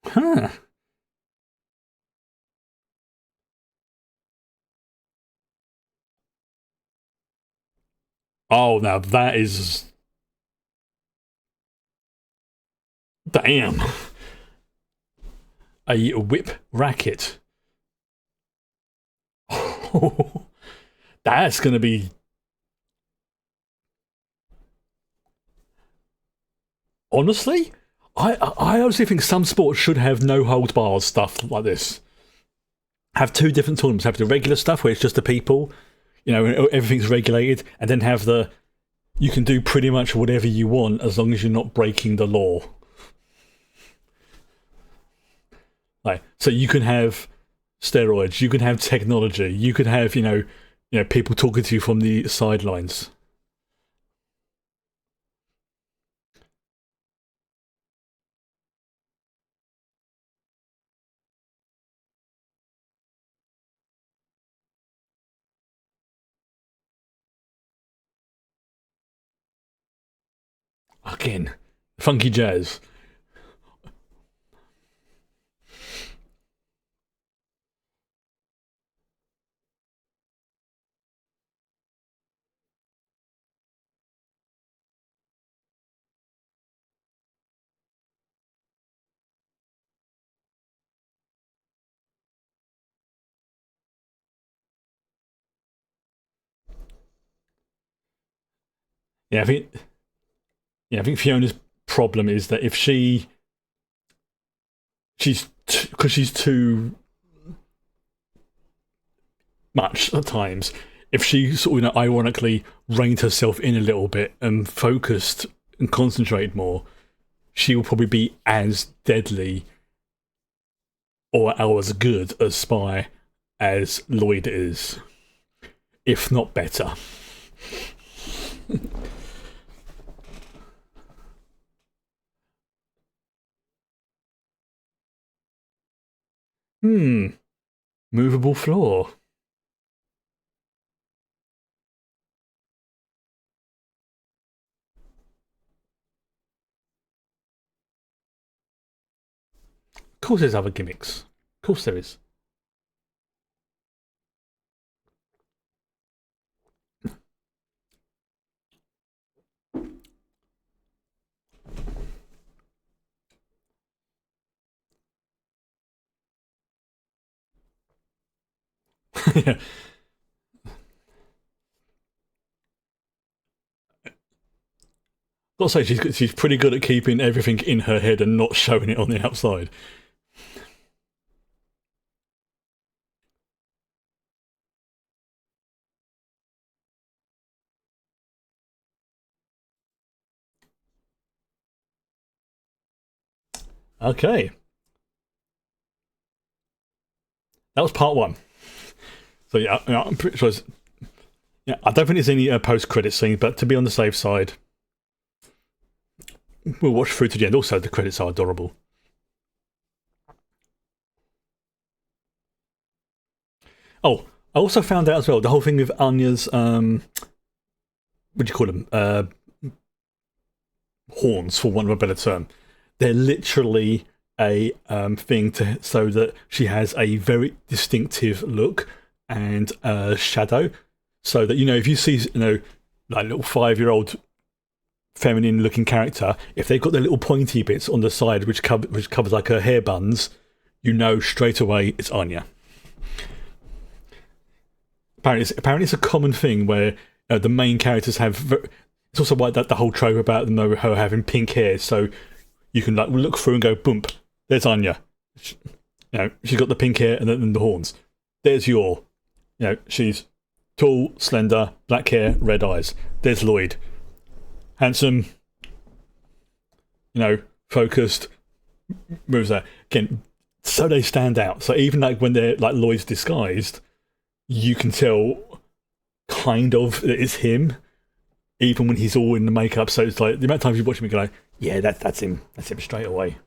huh? Oh, now that is damn a whip racket. That's going to be. Honestly, I honestly think some sports should have no hold bars stuff like this. Have two different tournaments. Have the regular stuff where it's just the people, everything's regulated, and then have the you can do pretty much whatever you want as long as you're not breaking the law. Like, so you can have steroids, you can have technology, you could have people talking to you from the sidelines. Again, funky jazz. Yeah, I think Fiona's problem is that if because she's too much at times. If she sort of ironically reined herself in a little bit and focused and concentrated more, she will probably be as deadly or as good a spy as Lloyd is, if not better. Movable floor. Of course there's other gimmicks. Of course there is. Yeah. I'll say she's pretty good at keeping everything in her head and not showing it on the outside. Okay, that was part one. So yeah, I'm pretty sure. Yeah, I don't think there's any post-credit scene, but to be on the safe side, we'll watch through to the end. Also, the credits are adorable. Oh, I also found out as well the whole thing with Anya's what do you call them? Horns, for want of a better term. They're literally a thing so that she has a very distinctive look and shadow. So that if you see like a little 5-year-old feminine-looking character, if they've got their little pointy bits on the side which covers like her hair buns, straight away it's Anya. Apparently, it's a common thing where the main characters have. It's also why that the whole trope about them her having pink hair, so you can like look through and go, boom, there's Anya. She's got the pink hair and then the horns. There's she's tall, slender, black hair, red eyes. There's Lloyd, handsome, focused, moves there. Again, so they stand out. So even like when they're like Lloyd's disguised, you can tell kind of that it's him, even when he's all in the makeup. So it's like the amount of times you watch him, you go, like, yeah, that's him. That's him straight away.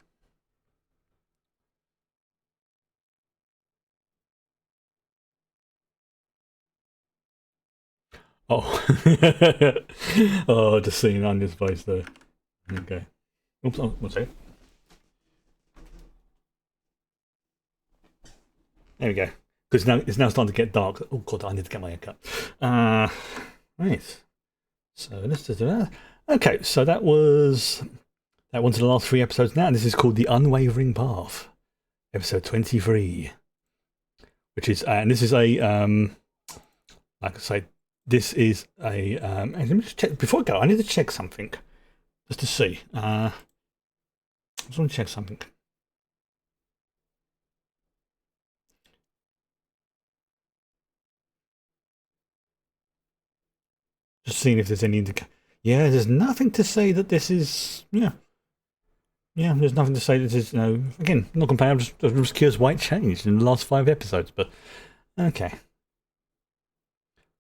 Oh, oh, just seeing Anya's face there. Okay. Oops. Oh, one second. There we go. Because now it's now starting to get dark. Oh god, I need to get my haircut. Uh, right. So let's do that. Okay, so that one's the last three episodes now. This is called The Unwavering Path, episode 23, which is and this is a like I say, this is a let me just check before I go. I need to check something just to see. I just want to check something. Just seeing if there's any indication. Yeah, there's nothing to say that this is. Yeah, there's nothing to say that this is. No, again, not complaining. I'm just curious why it changed in the last five episodes. But okay,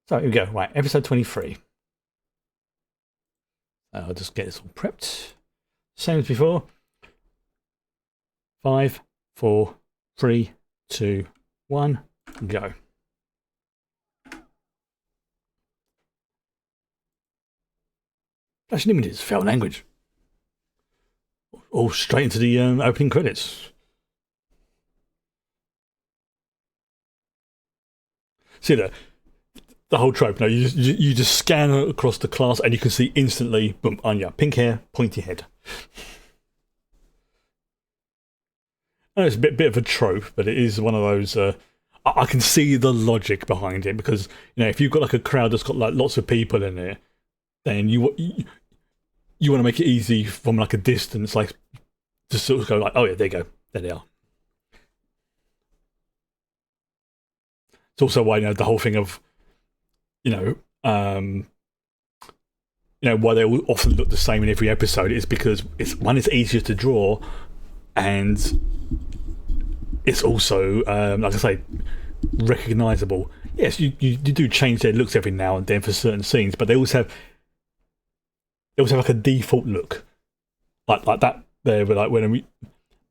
so here we go. Right, episode 23. I'll just get this all prepped. Same as before. Five, four, three, two, one, go. Flashing images, foul language. All straight into the opening credits. See that? The whole trope. No, you just scan across the class and you can see instantly, boom, Anya, pink hair, pointy head. I know it's a bit of a trope, but it is one of those. I can see the logic behind it because if you've got like a crowd that's got like lots of people in it, then you want to make it easy from like a distance, like to sort of go like, oh yeah, there you go, there they are. It's also why the whole thing of you know um, why they all often look the same in every episode is because it's easier to draw, and it's also like I say, recognizable. Yes, you do change their looks every now and then for certain scenes, but they also have like a default look, like that there. But like when we,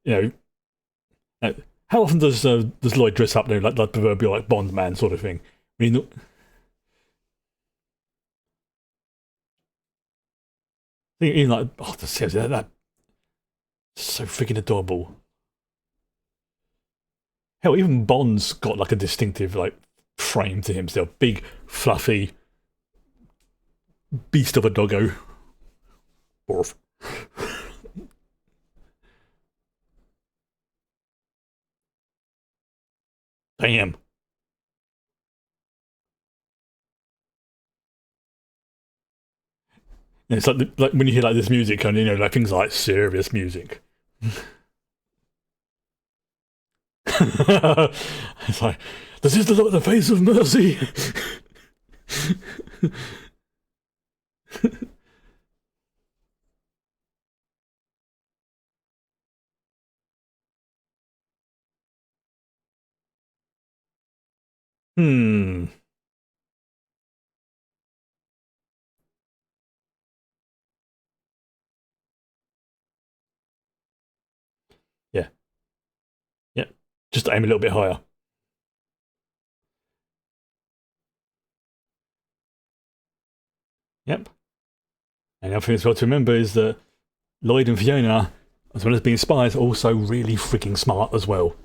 you how often does Lloyd dress up there like the proverbial like Bond man sort of thing? I mean, even like that's so freaking adorable. Hell, even Bond's got like a distinctive like frame to him still. Big, fluffy beast of a doggo. Orf. Damn. And it's like when you hear like this music and like things like serious music. It's like, does this look like the face of mercy? Hmm. Yeah. Yeah. Just aim a little bit higher. Yep. And the other thing as well to remember is that Lloyd and Fiona, as well as being spies, are also really freaking smart as well.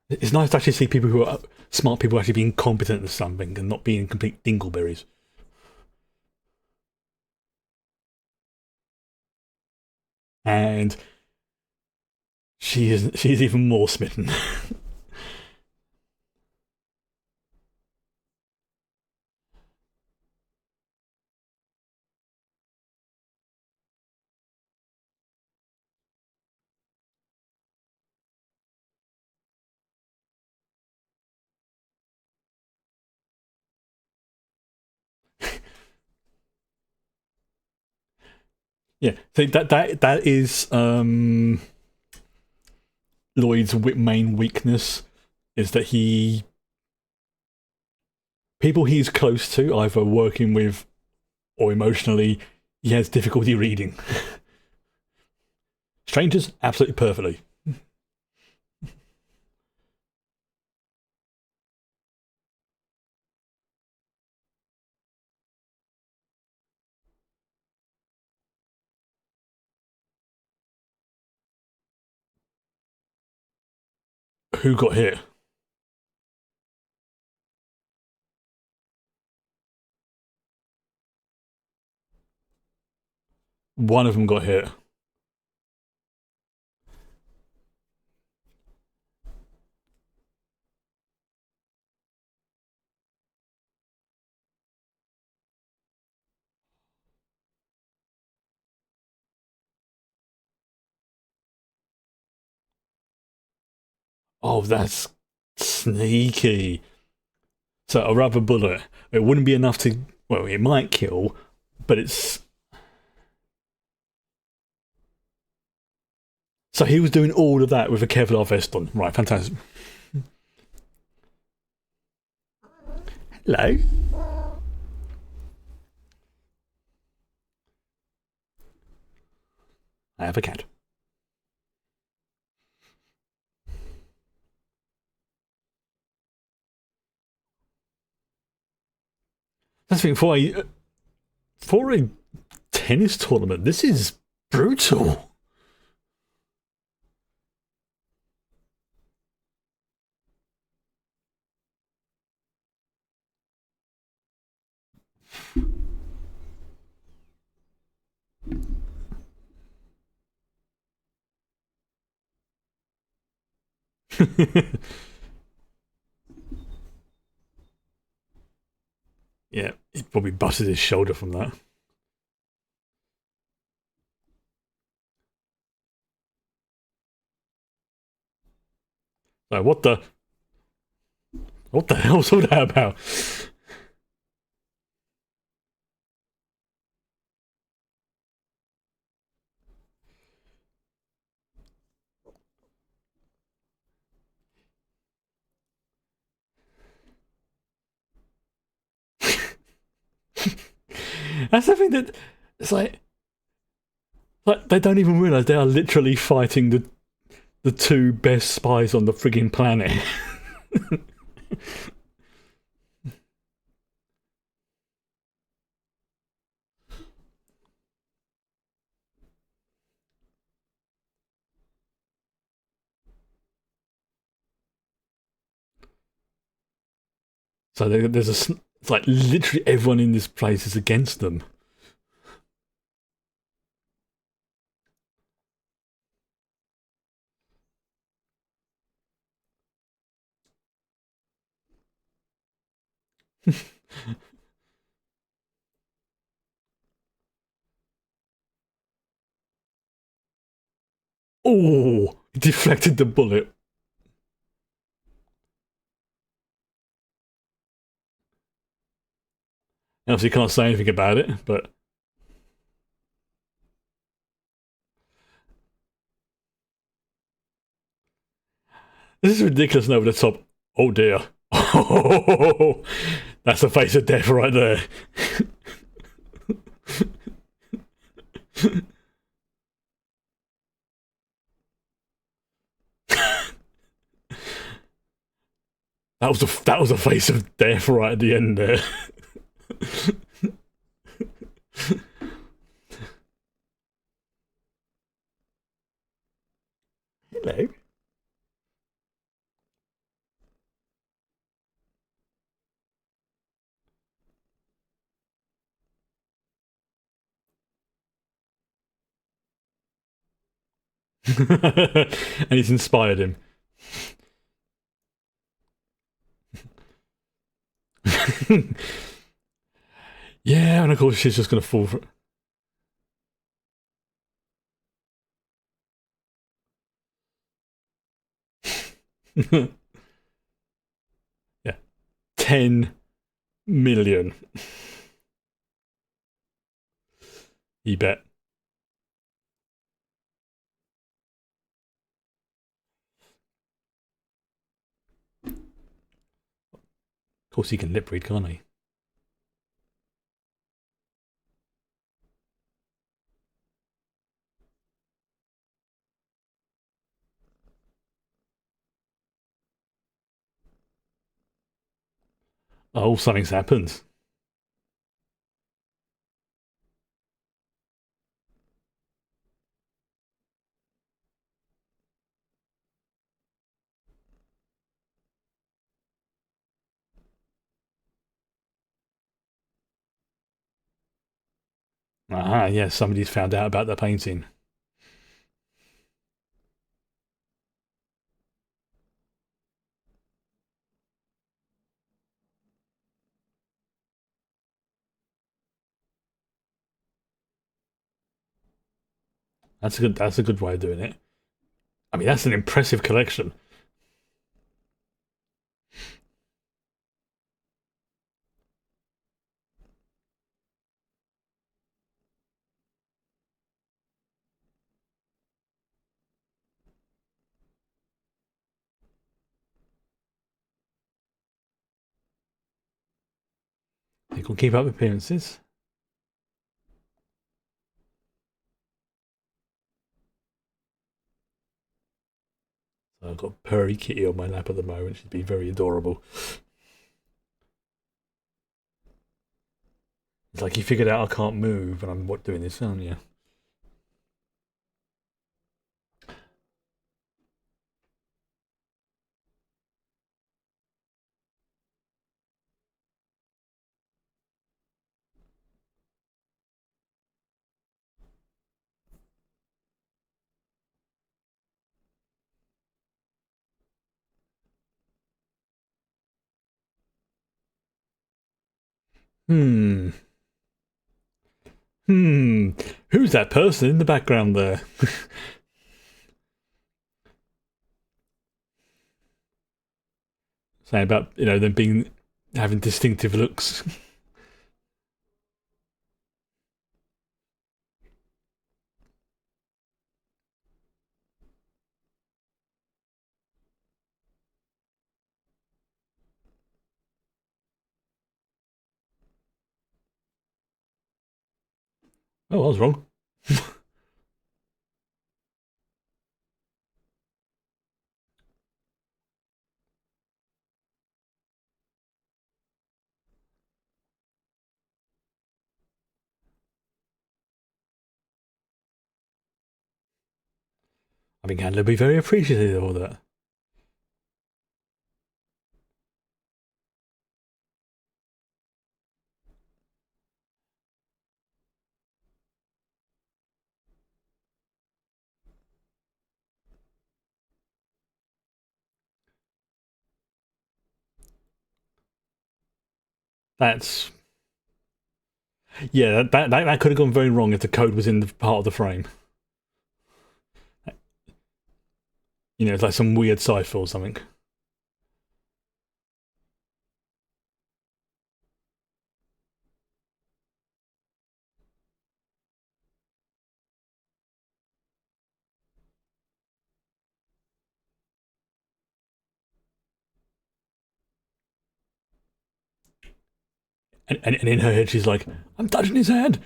It's nice to actually see people who are smart people actually being competent at something and not being complete dingleberries. And she's even more smitten. Yeah, so that is Lloyd's main weakness, is that people he's close to, either working with or emotionally, he has difficulty reading. Strangers, absolutely perfectly. Who got hit? One of them got hit. Oh, that's sneaky. So a rubber bullet, it wouldn't be enough to. Well, it might kill, but it's. So he was doing all of that with a Kevlar vest on. Right, fantastic. Hello. I have a cat. That's the thing, for a tennis tournament, this is brutal. Yeah, he probably busted his shoulder from that. Like, what the hell's all that about? That's the thing that it's like they don't even realize they are literally fighting the two best spies on the frigging planet. So it's like literally everyone in this place is against them. Oh, he deflected the bullet. Obviously, you can't say anything about it, but this is ridiculous and over the top. Oh dear. Oh, that's the face of death right there. That was a face of death right at the end there. Hello. And he's inspired him. Yeah, and of course she's just gonna fall for it. Yeah. 10 million. You bet. course, he can lip read, can't he? Oh, something's happened. Ah, yeah, somebody's found out about the painting. That's a good way of doing it. I mean, that's an impressive collection. You can keep up appearances. So I've got Purry Kitty on my lap at the moment. She's been very adorable. It's like you figured out I can't move and I'm doing this, aren't you? Hmm. Hmm. Who's that person in the background there? Saying about, them being having distinctive looks. Oh, I was wrong. I think Handler would be very appreciative of all that. That's yeah. That could have gone very wrong if the code was in the part of the frame. It's like some weird cipher or something. And in her head, she's like, "I'm touching his head."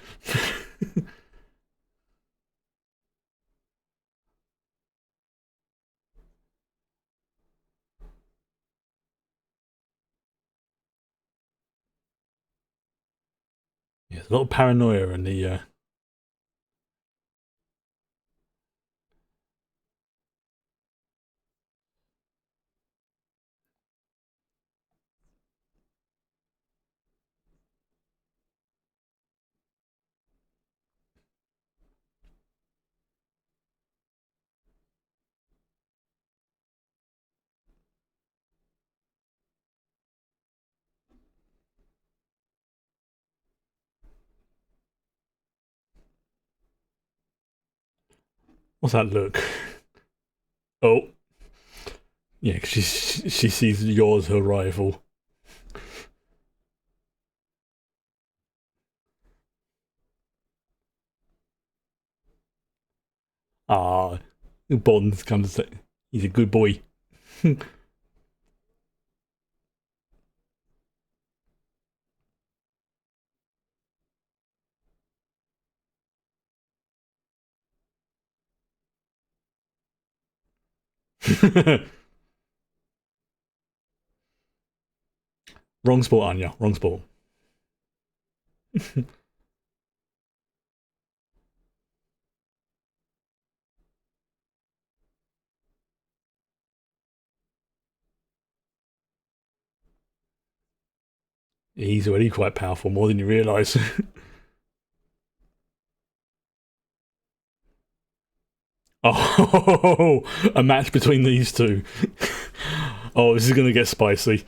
Yeah, there's a lot of paranoia in the. What's that look? Oh, yeah, 'cause she sees yours her rival. Ah, Bond comes to say he's a good boy. Wrong sport, Anya. Wrong sport. He's already quite powerful, more than you realise. Oh, a match between these two. Oh, this is going to get spicy.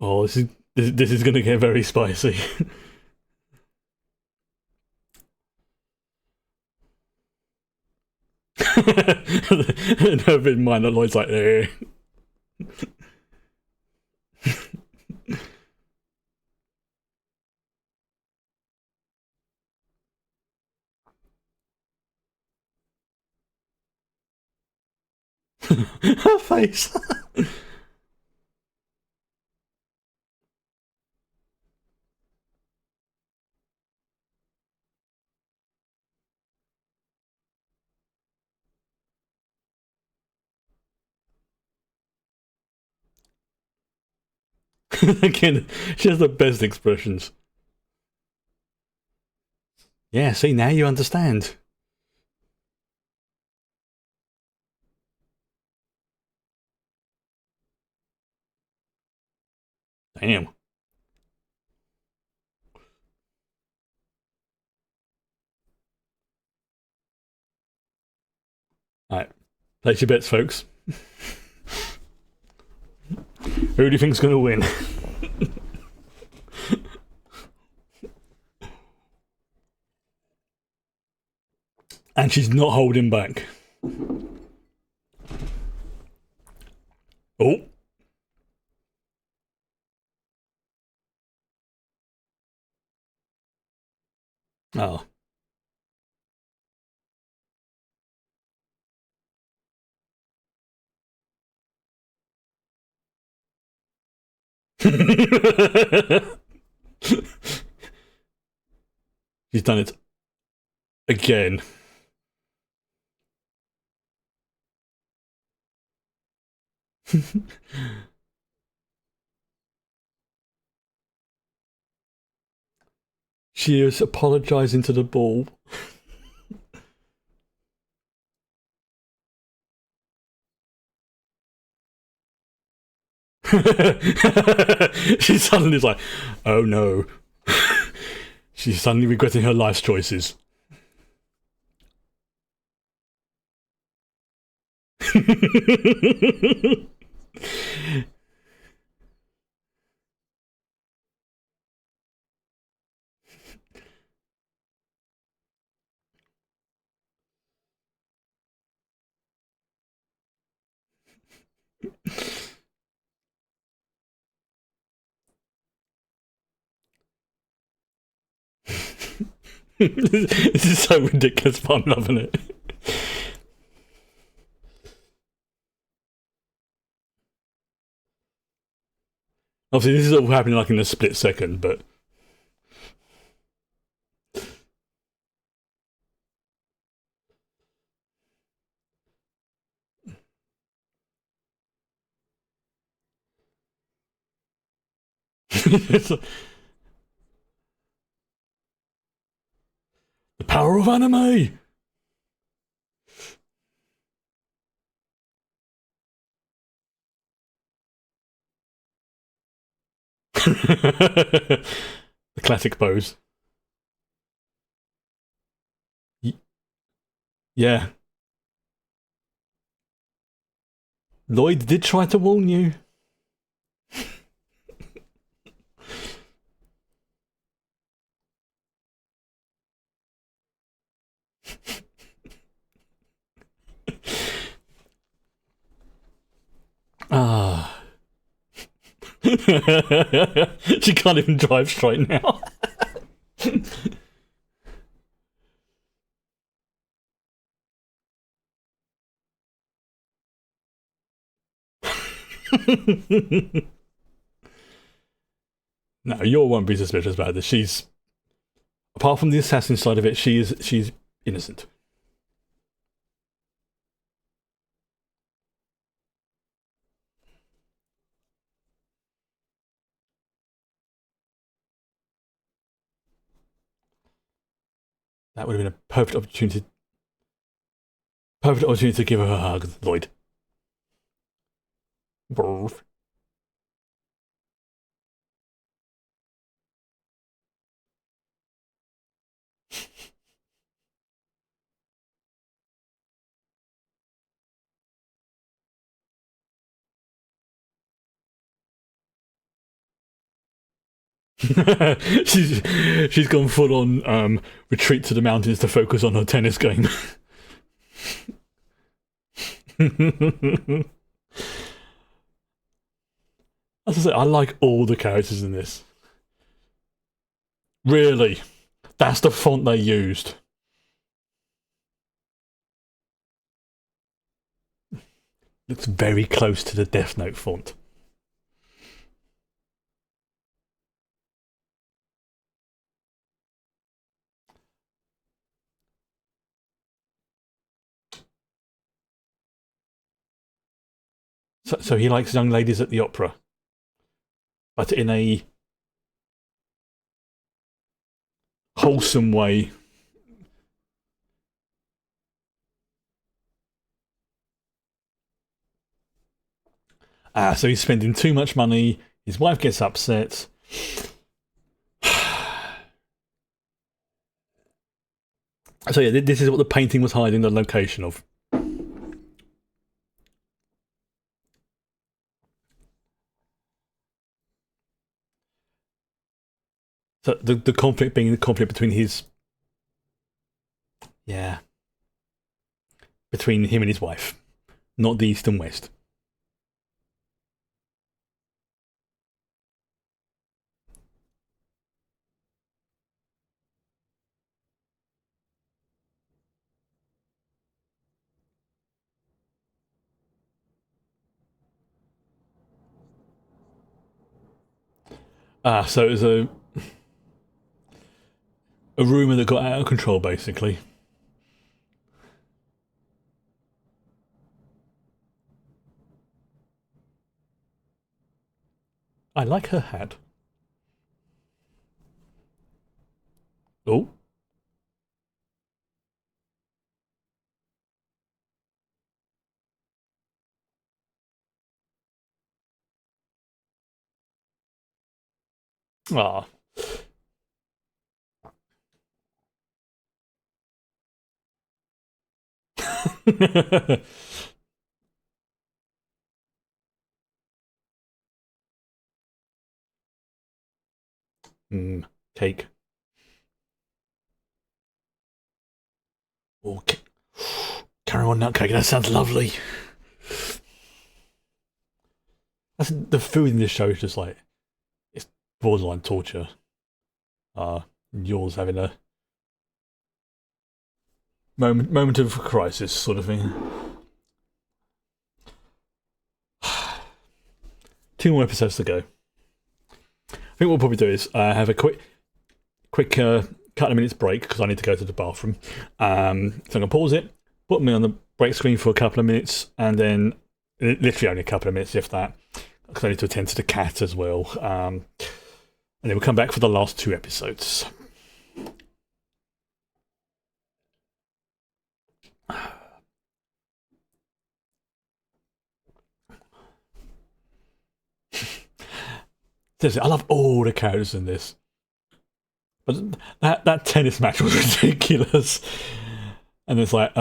Oh, this is going to get very spicy. Never in mind that Lloyd's like, eh. Her face. Again, she has the best expressions. Yeah, see, now you understand. Damn. Alright, place your bets, folks. Who do you think's going to win? And she's not holding back. Oh. Oh. She's done it again. She is apologising to the ball. She suddenly is like, oh no. She's suddenly regretting her life's choices. This is so ridiculous, but I'm loving it. Obviously, this is all happening like in a split second, but the power of anime. The classic pose. Yeah. Lloyd did try to warn you. Ah. She can't even drive straight now. No, you won't be suspicious about this. She's, apart from the assassin side of it, she's innocent. That would have been a perfect opportunity. Perfect opportunity to give her a hug, Lloyd. she's gone full on retreat to the mountains to focus on her tennis game. As I say, I like all the characters in this. Really, that's the font they used. Looks very close to the Death Note font. So he likes young ladies at the opera, but in a wholesome way. So he's spending too much money. His wife gets upset. So yeah, this is what the painting was hiding the location of. So the conflict being the conflict between his... Yeah. Between him and his wife. Not the East and West. So it was a rumour that got out of control, basically. I like her hat. Oh. Ah. Cake. Oh, caramel nut cake. That sounds lovely. The food in this show is just like, it's borderline torture. Yours having a moment of crisis sort of thing. 2 more episodes to go. I think what we'll probably do is have a quick couple of minutes break because I need to go to the bathroom. So I'm gonna pause it, put me on the break screen for a couple of minutes, and then literally only a couple of minutes, if that, because I need to attend to the cat as well. And then we'll come back for the last 2 episodes. Seriously, I love all the characters in this. But that tennis match was ridiculous. And it's like,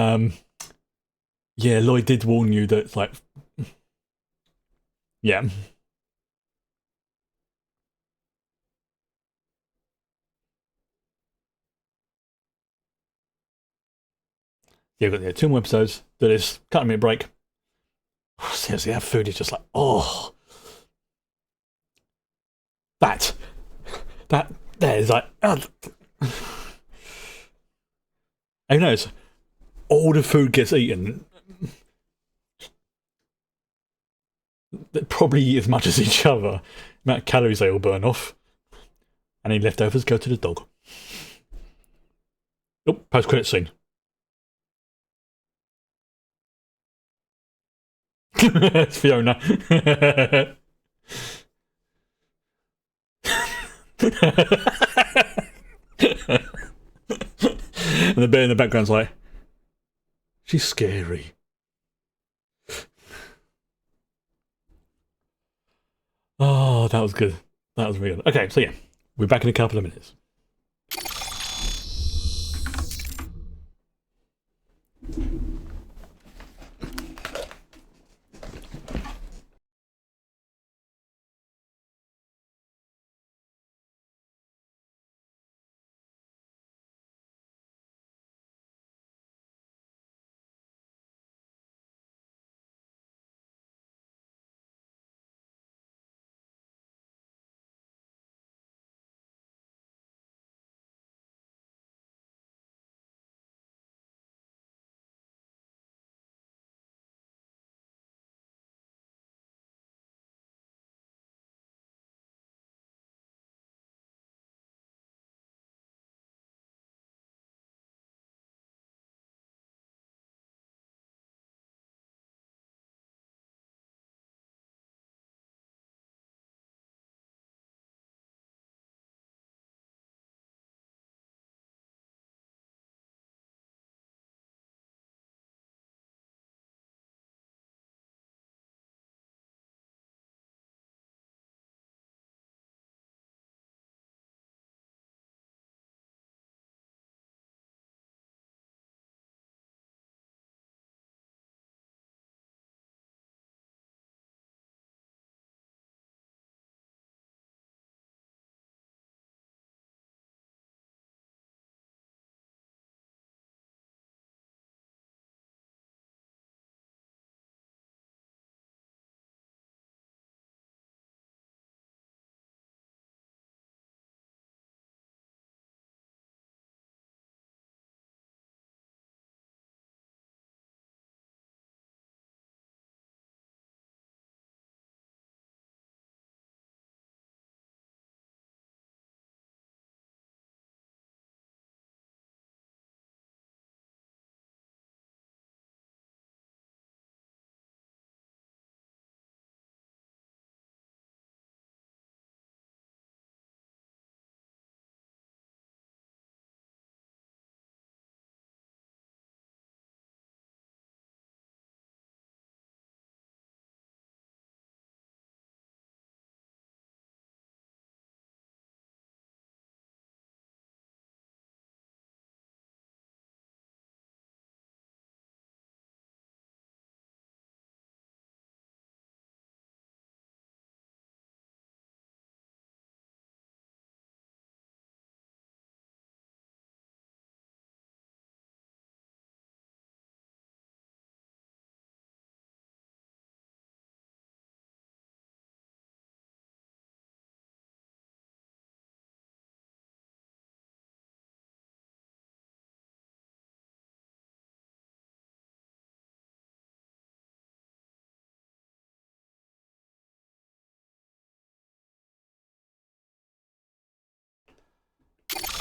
yeah, Lloyd did warn you that it's like, yeah. Yeah, we've got 2 more episodes. Do this, cut a minute break. Seriously, that food is just like, oh. That is like, who knows? All the food gets eaten. Probably as much as each other. The amount of calories they all burn off. Any leftovers go to the dog. Oh, post-credit scene. It's Fiona. And the bear in the background's like, she's scary. Oh, that was good. That was really good. Okay, so yeah, we're back in a couple of minutes.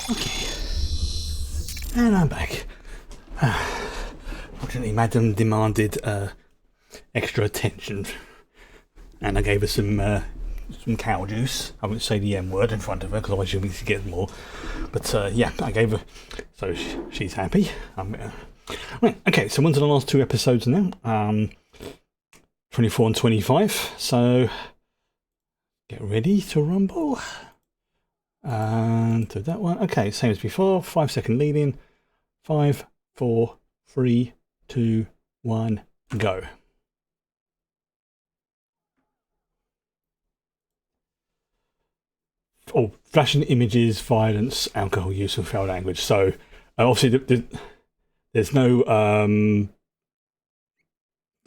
Okay, and I'm back. Fortunately, Madam demanded extra attention, and I gave her some cow juice. I wouldn't say the M word in front of her because otherwise she'll need to get more. But yeah, I gave her, so she's happy. Right, okay, so on to the last two episodes now. 24 and 25. So get ready to rumble. And do that one. Okay, same as before. 5-second lead in. 5, 4, 3, 2, 1, go. Oh, flashing images, violence, alcohol use, and foul language. So obviously there's no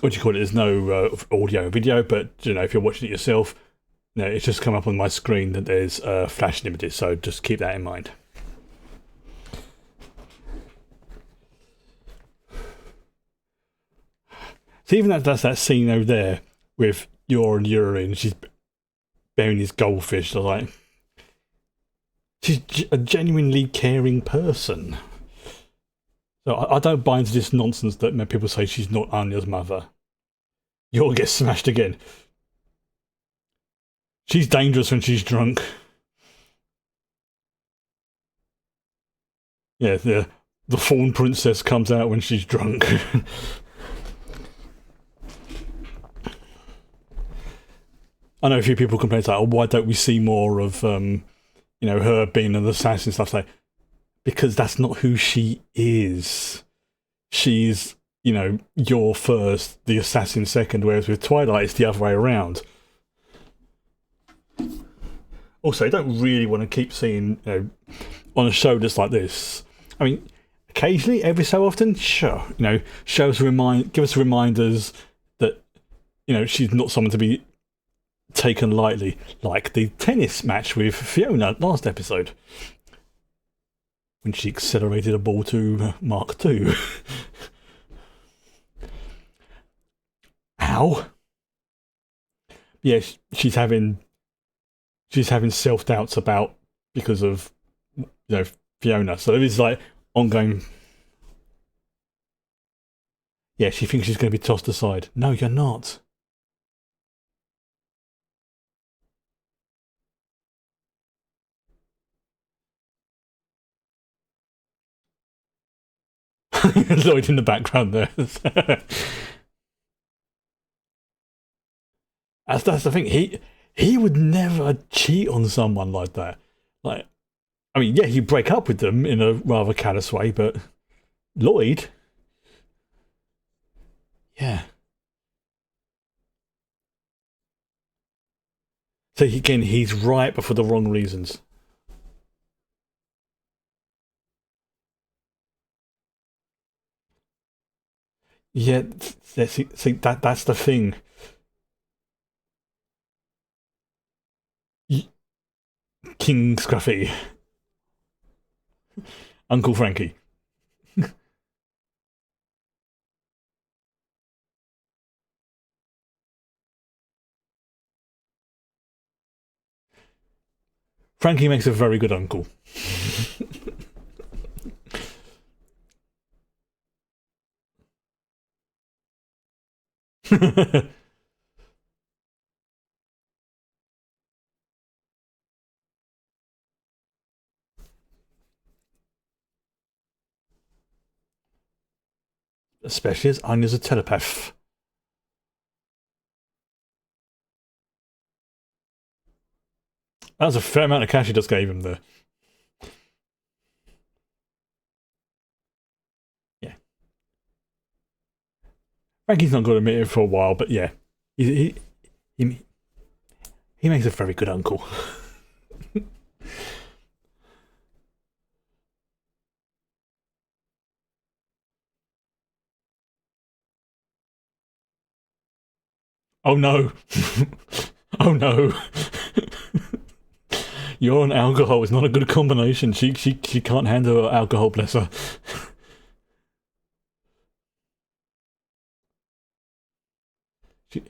what do you call it? There's no audio and video, but you know, if you're watching it yourself, no, it's just come up on my screen that there's flashing images. So just keep that in mind. So even that's that scene over there with Yor and Yuri, and she's burying his goldfish. So like, She's a genuinely caring person. So I don't buy into this nonsense that when people say she's not Anya's mother. You'll get smashed again. She's dangerous when she's drunk. Yeah, the fawn princess comes out when she's drunk. I know a few people complain like, "Oh, why don't we see more of her being an assassin and stuff?" Like, because that's not who she is. She's you're first, the assassin second, whereas with Twilight it's the other way around. Also, I don't really want to keep seeing on a show just like this. I mean, occasionally, every so often, sure, give us reminders that she's not someone to be taken lightly, like the tennis match with Fiona last episode when she accelerated a ball to Mark II. Ow. Yeah, she's having self doubts about because of Fiona. So it is like ongoing. Yeah, she thinks she's going to be tossed aside. No, you're not. Lloyd in the background there. That's the thing. He would never cheat on someone like that. Like, I mean, yeah, he'd break up with them in a rather callous way, but Lloyd, yeah. So again, he's right, but for the wrong reasons. Yeah, see that's the thing. King Scruffy, Uncle Frankie. Frankie makes a very good uncle. Especially as Anya's a telepath. That was a fair amount of cash he just gave him there. Yeah. Frankie's not going to admit it for a while, but yeah. He, he makes a very good uncle. Oh no. Oh no. You're on alcohol. It's not a good combination. She can't handle alcohol, bless her. She...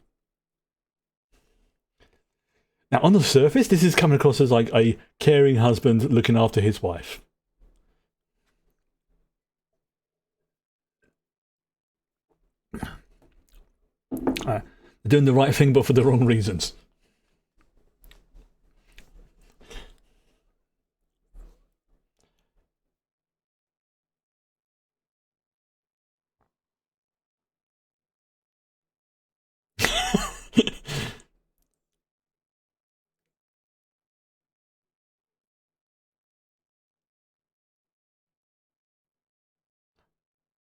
Now, on the surface, this is coming across as like a caring husband looking after his wife. Doing the right thing, but for the wrong reasons.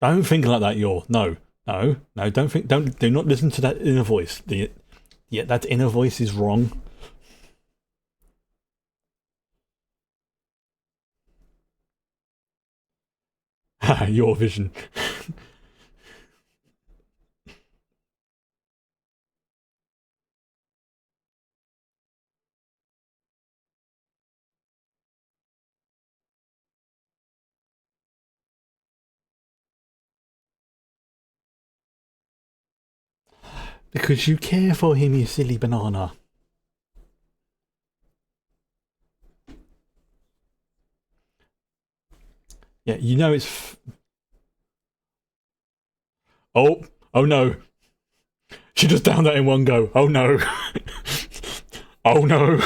Don't think like that, Yor. No. Don't think. Do not listen to that inner voice. That inner voice is wrong. Your vision. Because you care for him, you silly banana. Yeah, you know oh, oh no. She just downed that in one go. Oh no. Oh no.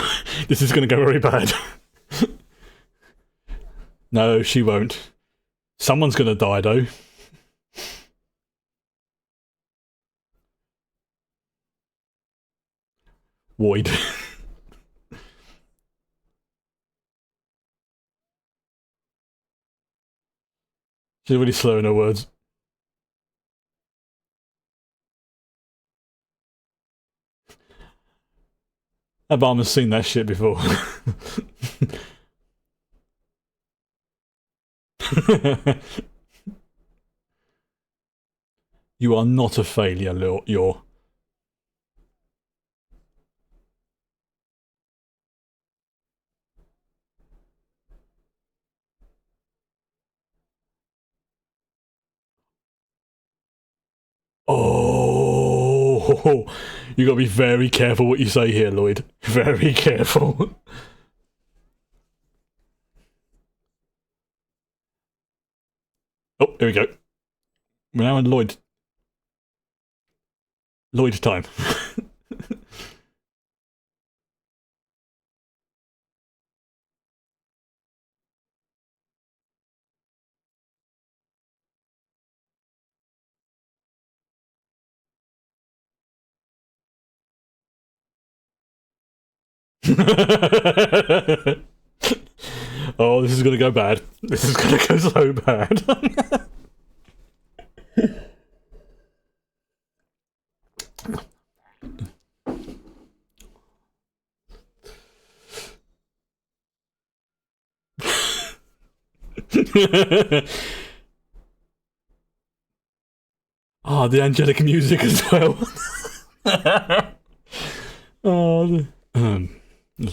This is going to go very bad. No, she won't. Someone's going to die though. Void. She's really slow in her words. Obama's seen that shit before. You are not a failure, you're. Oh, you gotta be very careful what you say here, Lloyd. Very careful. Oh, here we go. We're now in Lloyd time. Oh, this is gonna go bad. This is gonna go so bad. Oh, the angelic music as well. Oh,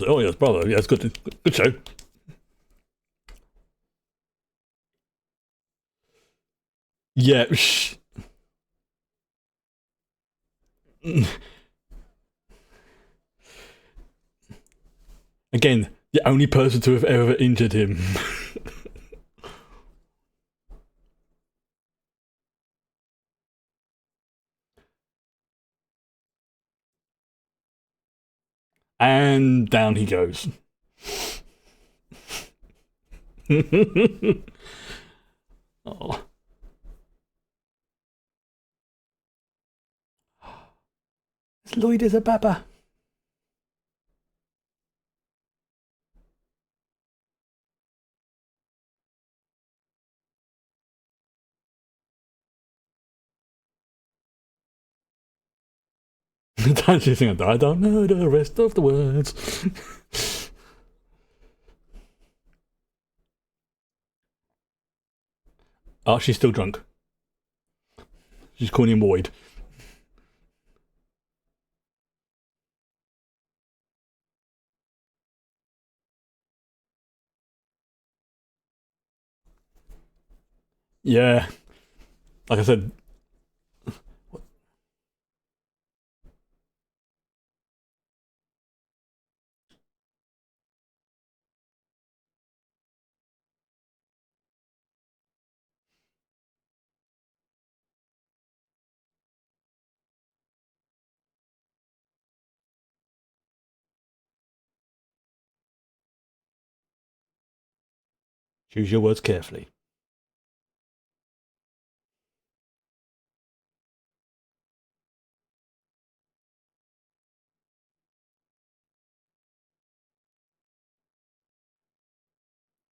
oh yes, brother. Yeah, it's good. Good show. Yeah. Again, the only person to have ever injured him. And down he goes. Oh. Lloyd is a baba. Don't you think I don't know the rest of the words? Oh, she's still drunk. She's calling him Void. Yeah. Like I said, choose your words carefully.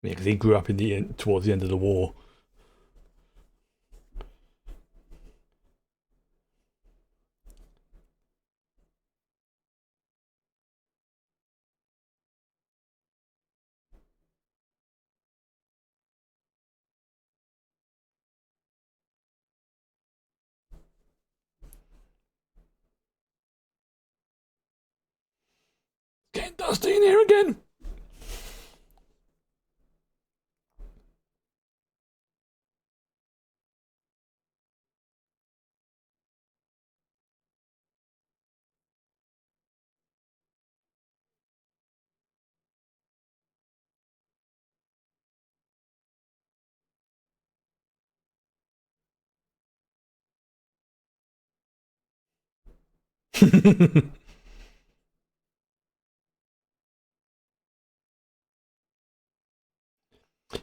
Yeah, because he grew up in the end, towards the end of the war. Getting dusty in here again.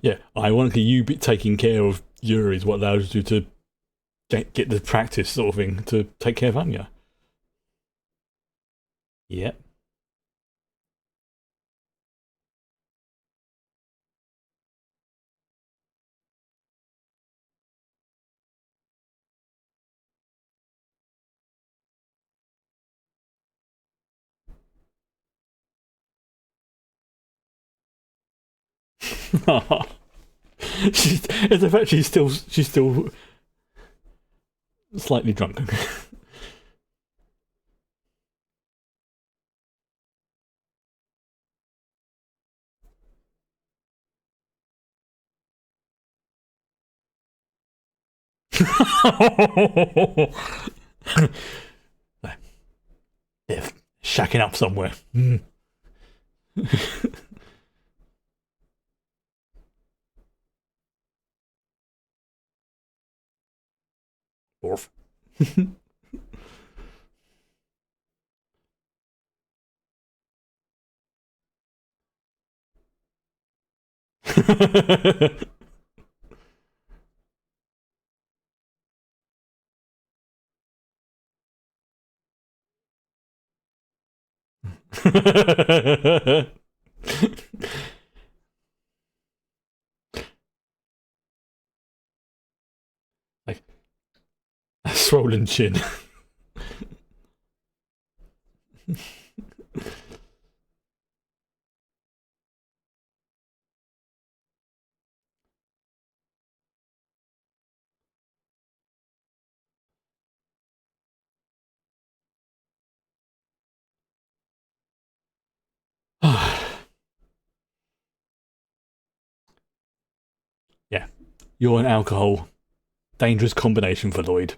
Yeah, ironically, you taking care of Yuri is what allows you to get the practice sort of thing to take care of Anya. Yep. It's the fact she's still slightly drunk. They're shacking up somewhere. Orf. Like a swollen chin. Yeah, you're an alcohol. Dangerous combination for Lloyd.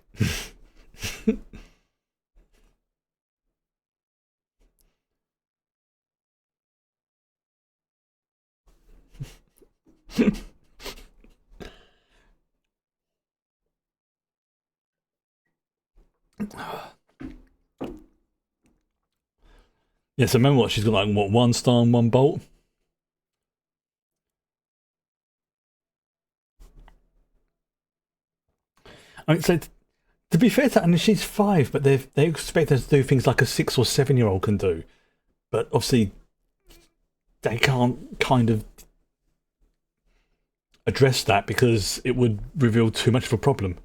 Yeah, so remember what she's got, like, what, one star and one bolt? I mean, so to be fair to her, I mean, she's 5, but they expect her to do things like a 6 or 7 year old can do. But obviously, they can't kind of address that because it would reveal too much of a problem.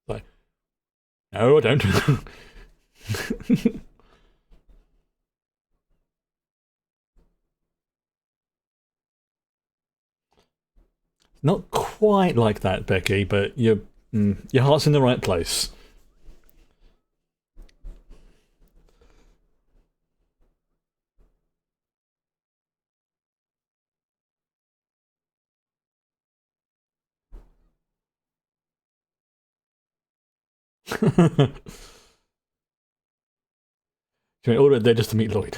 Like, no, I don't. Not quite like that, Becky, but your heart's in the right place. She went all there just to meet Lloyd.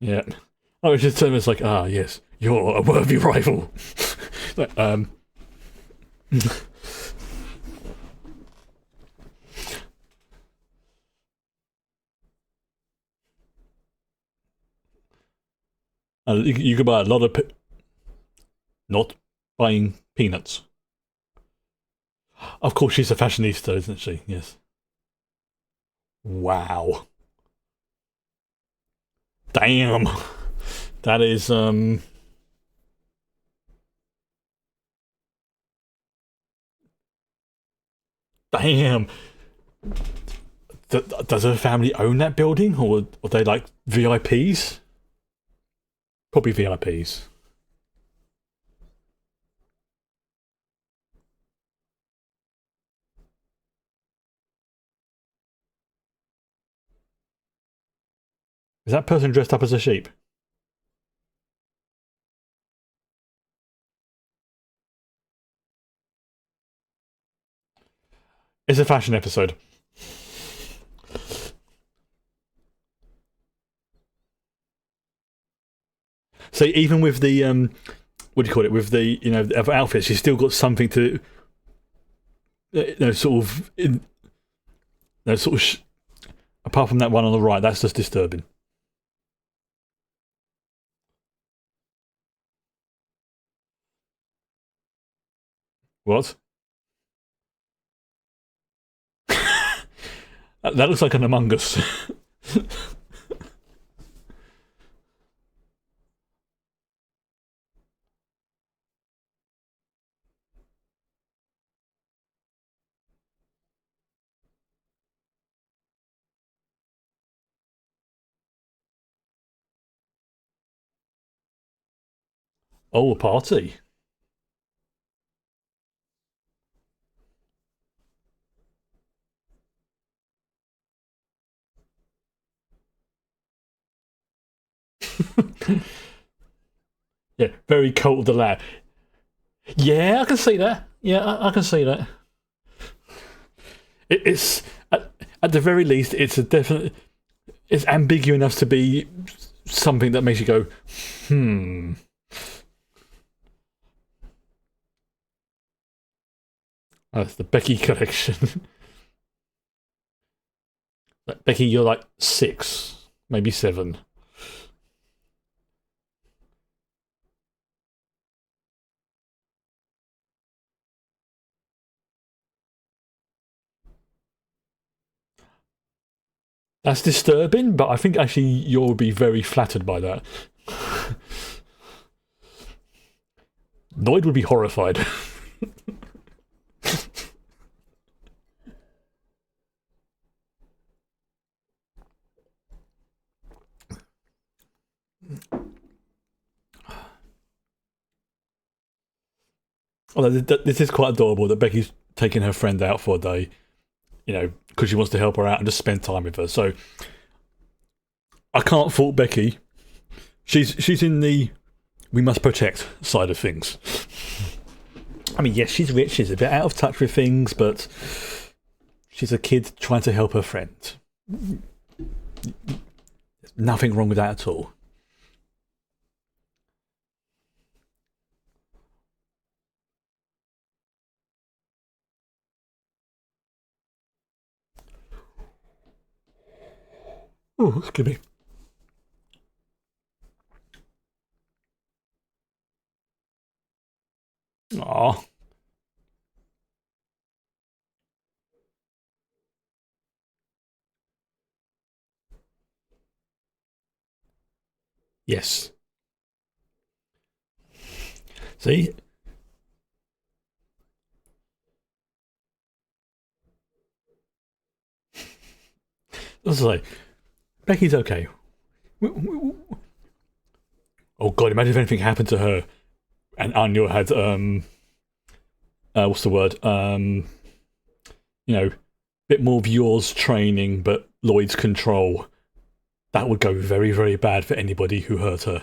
Yeah. I was just it's like, ah, yes, you're a worthy rival. Like, you could buy a lot of not buying peanuts. Of course, she's a fashionista, isn't she? Yes. Wow. Damn. That is damn. Does her family own that building, or are they like VIPs? Probably VIPs. Is that person dressed up as a sheep? It's a fashion episode. So even with the what do you call it? With the the outfits, she's still got something to sort of apart from that one on the right, that's just disturbing. What? That looks like an Among Us. Oh, a party. Yeah, very cult of the lab. Yeah, I can see that. Yeah, I can see that. It's at the very least, it's a definite. It's ambiguous enough to be something that makes you go, hmm. Oh, it's the Becky collection. Becky, you're like 6, maybe 7. That's disturbing, but I think actually you'll be very flattered by that. Lloyd would be horrified. Although this is quite adorable that Becky's taking her friend out for a day, because she wants to help her out and just spend time with her. So I can't fault Becky. She's in the we must protect side of things. I mean, yes, she's rich, she's a bit out of touch with things, but she's a kid trying to help her friend. There's nothing wrong with that at all. Oh, excuse me. Aw. Yes. See? Let's say, Becky's okay. Oh god, imagine if anything happened to her and Anya had what's the word? Bit more of yours training but Lloyd's control. That would go very, very bad for anybody who hurt her.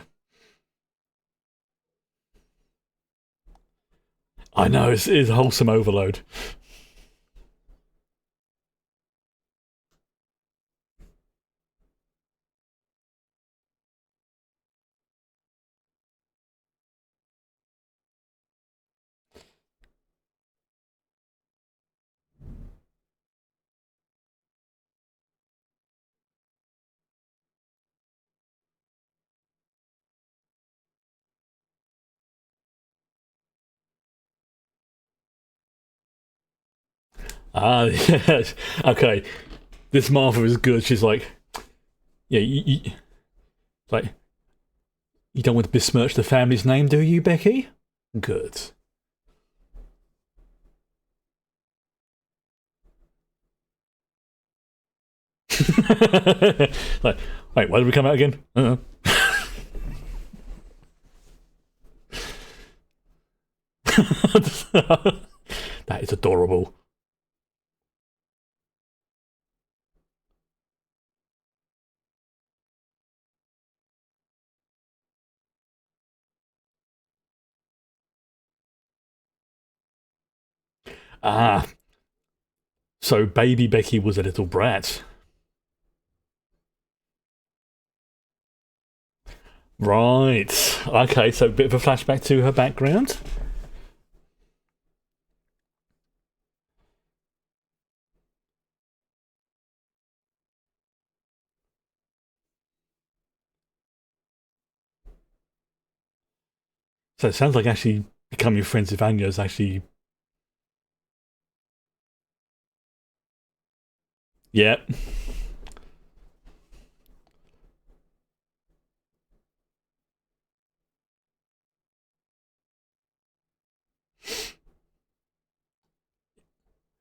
I know, it's wholesome overload. Ah, yes. Okay. This Martha is good. She's like, yeah, like, you don't want to besmirch the family's name, do you, Becky? Good. Like, wait, why did we come out again? That is adorable. Ah, so baby Becky was a little brat. Right. Okay, so a bit of a flashback to her background. So it sounds like actually becoming friends with Anya is actually. Yeah.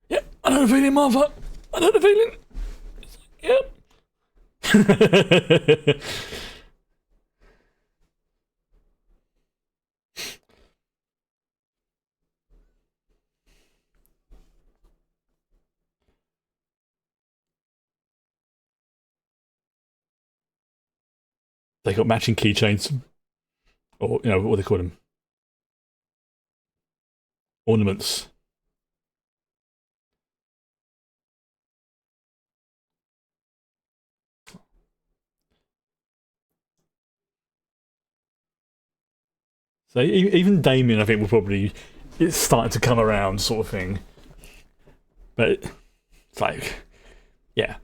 Yeah, I know the feeling, Martha. I know the feeling. Yep. They got matching keychains, or what they call them, ornaments. So even Damien, I think, will probably it's starting to come around, sort of thing. But it's like, yeah.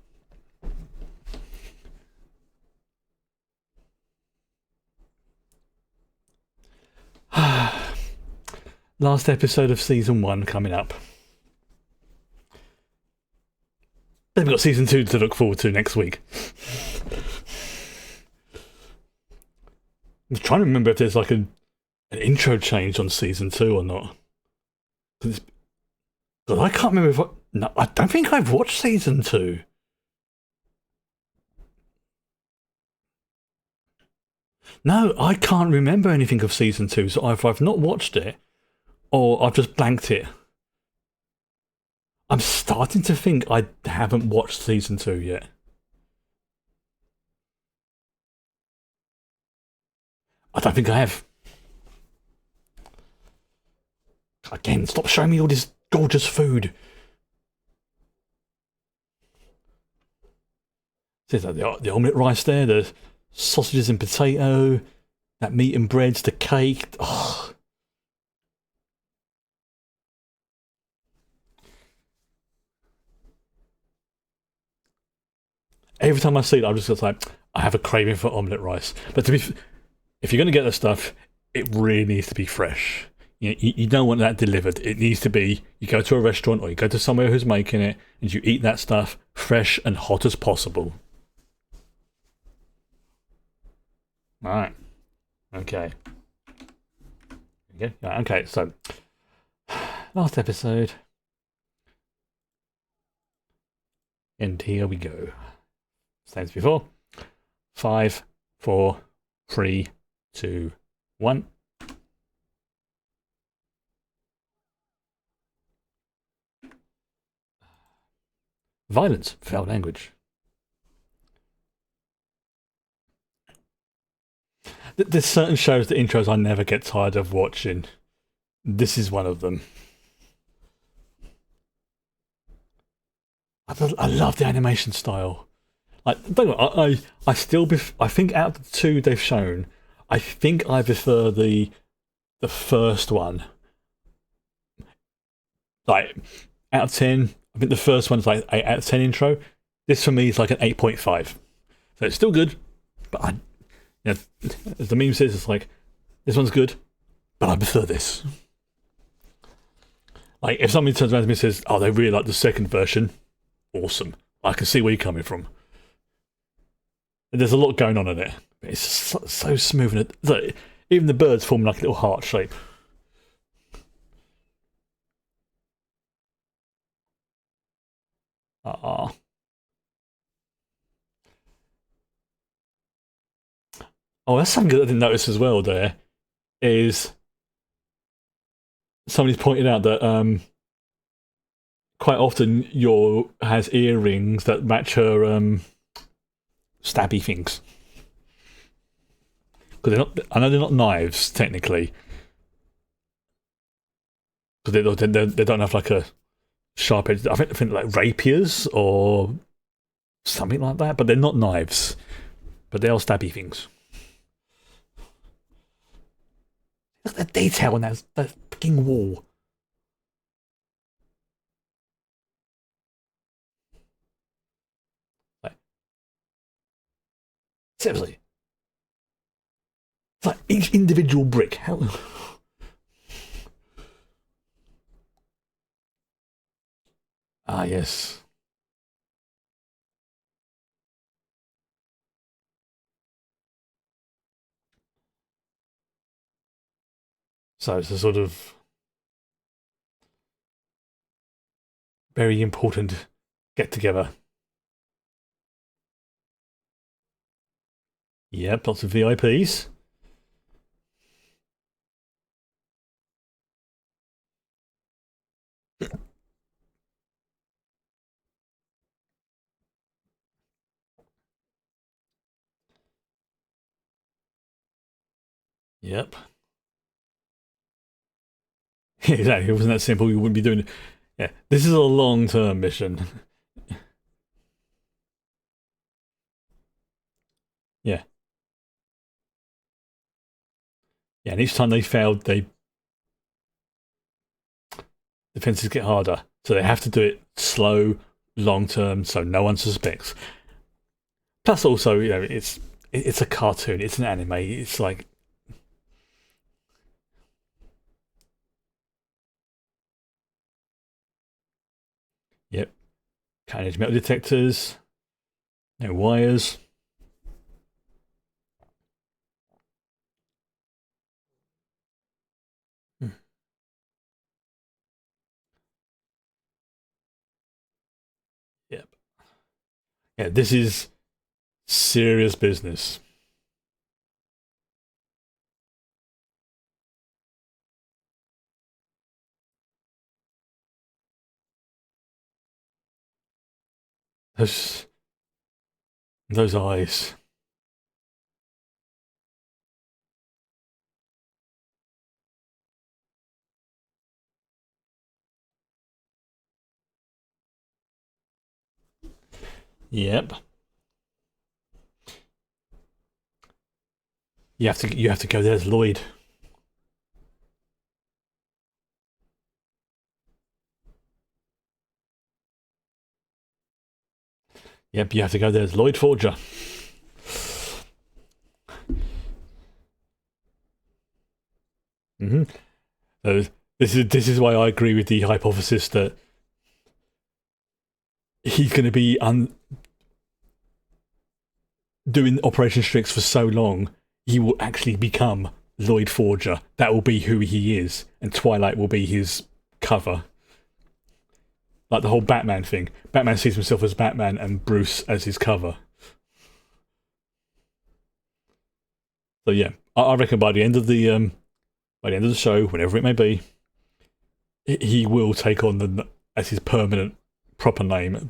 Last episode of season 1 coming up. Then we've got season 2 to look forward to next week. I'm trying to remember if there's like an intro change on season 2 or not. Because I can't remember if no, I don't think I've watched season 2. No, I can't remember anything of season 2, so either I've not watched it or I've just blanked it. I'm starting to think I haven't watched season 2 yet. I don't think I have. Again, stop showing me all this gorgeous food. There's like the omelette rice there, the sausages and potato, that meat and breads, the cake. Oh. Every time I see it, I'm just like, I have a craving for omelette rice. But if you're going to get the stuff, it really needs to be fresh. You don't want that delivered. It needs to be, you go to a restaurant or you go to somewhere who's making it and you eat that stuff fresh and hot as possible. Alright. Okay. Okay, so last episode. And here we go. Same as before. 5, 4, 3, 2, 1. Violence, foul language. There's certain shows, the intros I never get tired of watching. This is one of them. I love the animation style. I think out of the 2 they've shown, I think I prefer the first one. Like out of 10, I think the first one's like 8 out of 10 intro. This for me is like an 8.5. So it's still good, but as the meme says, it's like this one's good, but I prefer this. Like if somebody turns around to me and says, "Oh, they really like the second version," awesome. I can see where you're coming from. There's a lot going on in it. It's so smooth, and like, even the birds form like a little heart shape. Ah. Oh, that's something that I didn't notice as well. There is somebody's pointed out that quite often your has earrings that match her stabby things because they're not. I know they're not knives technically because they don't have like a sharp edge. I think like rapiers or something like that, but they're not knives. But they are stabby things. Look at the detail on that fucking wall. Like, seriously, it's like each individual brick. How? Ah, yes. So it's a sort of very important get together. Yep, lots of VIPs. Yep. Exactly. If it wasn't that simple, you wouldn't be doing it. Yeah. This is a long term mission. Yeah. Yeah. And each time they failed, they defenses get harder. So they have to do it slow, long term, so no one suspects. Plus, also, it's a cartoon. It's an anime. It's like, yep, can't edge metal detectors, no wires. Hmm. Yep. Yeah, this is serious business. Those those eyes. Yep. You have to go there as Lloyd. Yep, you have to go there as Lloyd Forger. Hmm. So this is why I agree with the hypothesis that he's going to be doing Operation Strix for so long, he will actually become Lloyd Forger. That will be who he is, and Twilight will be his cover. Like the whole Batman thing. Batman sees himself as Batman and Bruce as his cover. So yeah, I reckon by the end of the show, whenever it may be, he will take on the as his permanent proper name,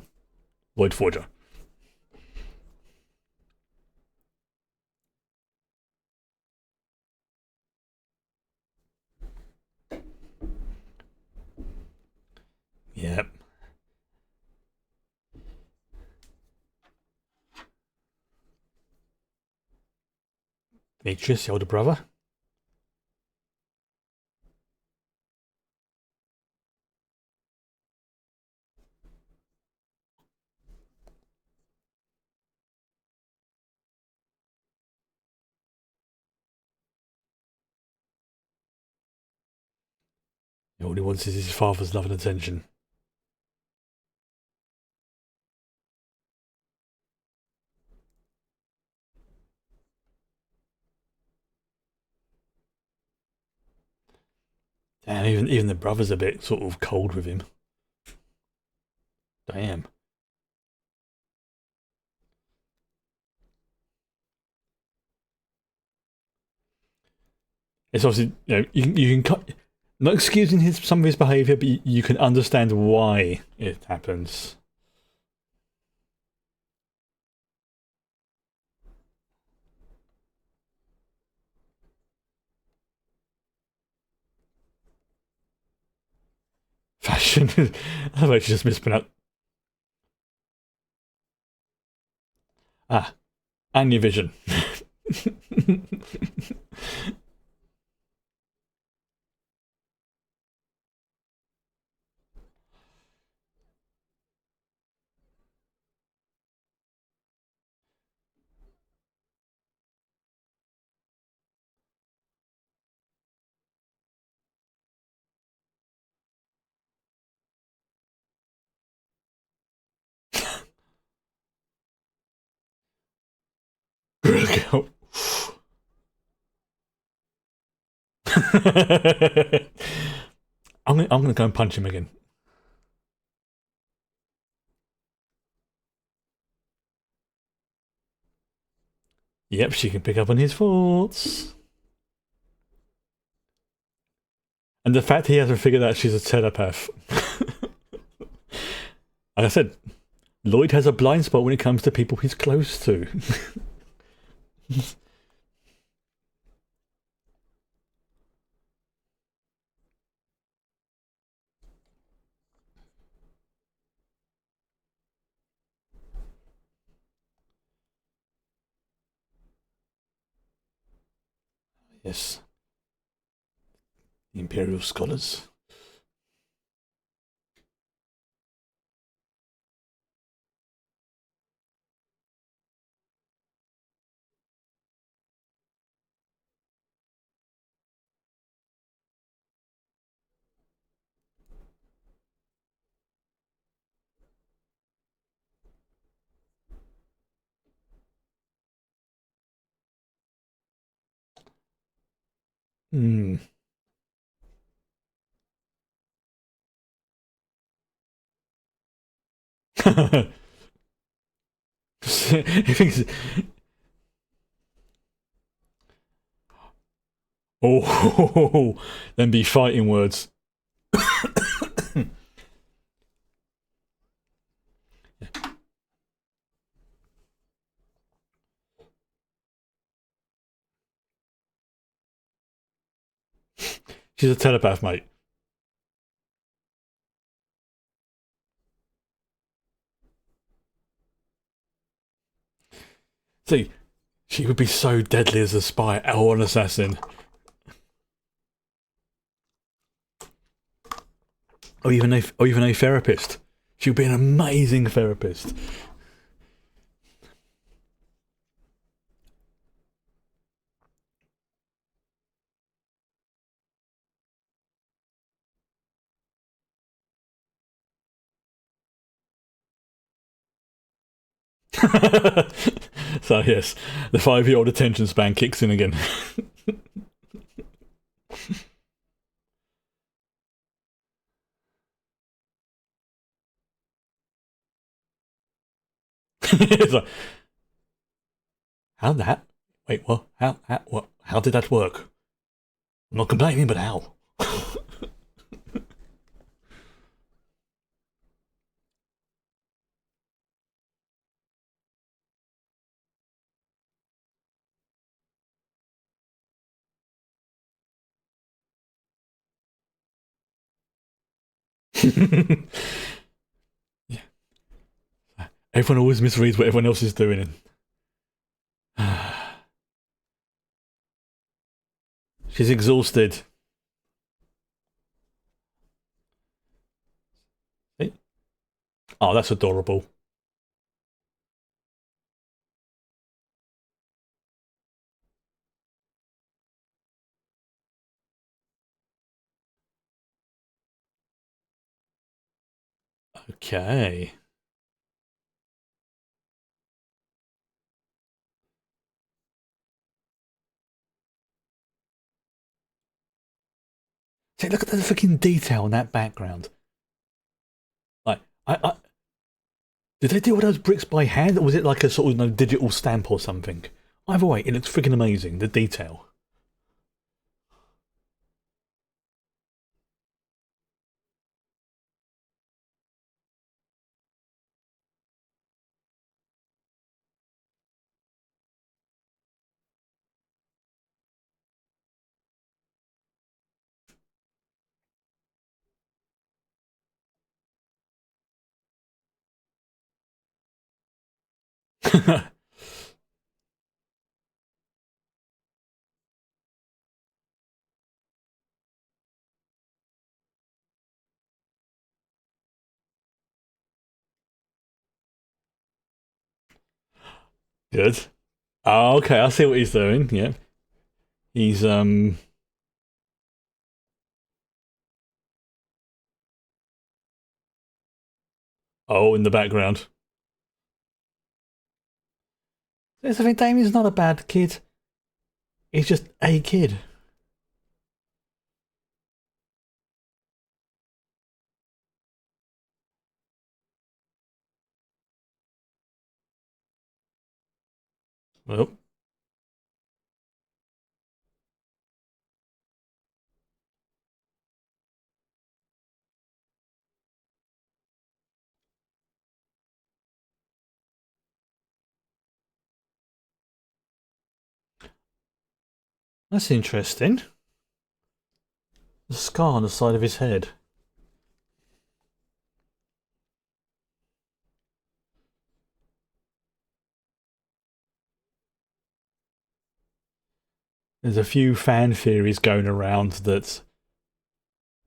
Lloyd Forger. Yep. Demetrius, the older brother. All he wants is his father's love and attention. Damn, even the brother's a bit sort of cold with him. Damn. It's obviously, you can cut, not excusing some of his behaviour, but you can understand why it happens. Fashion. I've actually just mispronounced. Ah, and your vision. I'm gonna go and punch him again. Yep, she can pick up on his thoughts. And the fact he hasn't figured out she's a telepath. Like I said, Lloyd has a blind spot when it comes to people he's close to. Yes. The Imperial Scholars. Hmm. He thinks, oh, then be fighting words. She's a telepath, mate. See, she would be so deadly as a spy or an assassin. Or even a therapist. She would be an amazing therapist. So yes, the 5-year-old attention span kicks in again. It's like, how that? Wait, what? How did that work? I'm not complaining, but how? Yeah. Everyone always misreads what everyone else is doing. She's exhausted. Oh, that's adorable. Okay. See, look at the fucking detail in that background. Like, did they do all those bricks by hand, or was it like a sort of digital stamp or something? Either way, it looks freaking amazing. The detail. Good. Oh, okay, I see what he's doing. Yeah. He's oh, in the background. I think Damien's not a bad kid. He's just a kid. Well, that's interesting. The scar on the side of his head. There's a few fan theories going around that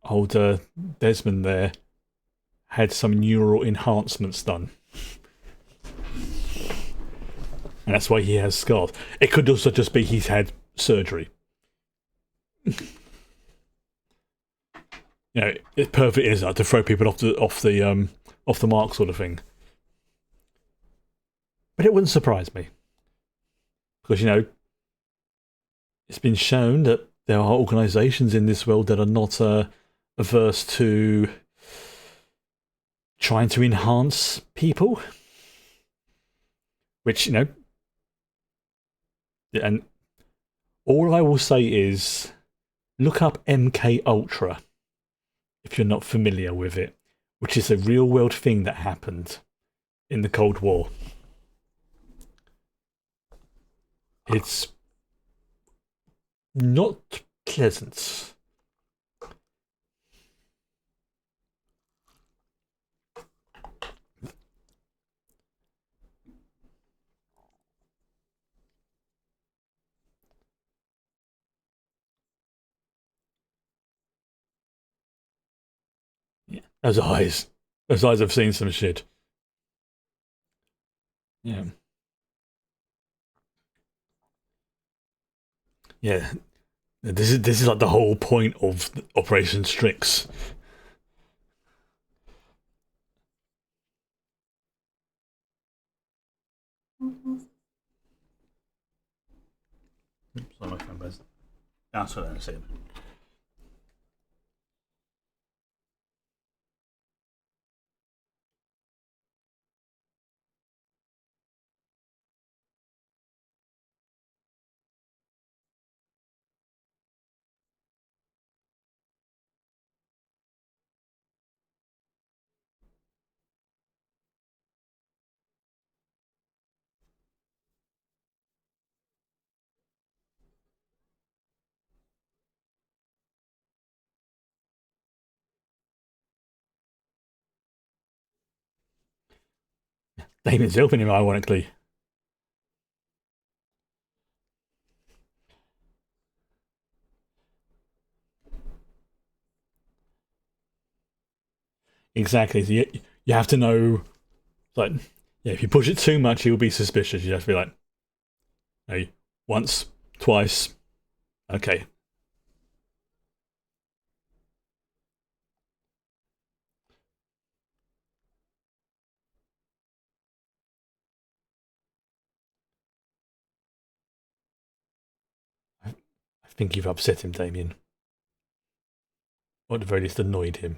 older Desmond there had some neural enhancements done. And that's why he has scars. It could also just be he's had surgery. You know, it perfect is to throw people off the mark sort of thing. But it wouldn't surprise me. Because, you know, it's been shown that there are organisations in this world that are not averse to trying to enhance people. Which, you know, and all I will say is look up MK Ultra if you're not familiar with it, which is a real world thing that happened in the Cold War. It's not pleasant. Yeah. Those eyes have seen some shit. Yeah. Yeah. This is like the whole point of Operation Strix. Sorry, my camera's. That's what I said. Damon's helping him, ironically. Exactly. So you have to know, like, yeah, if you push it too much, he'll be suspicious. You have to be like, hey, once, twice, okay. I think you've upset him, Damien. Or at the very least, annoyed him.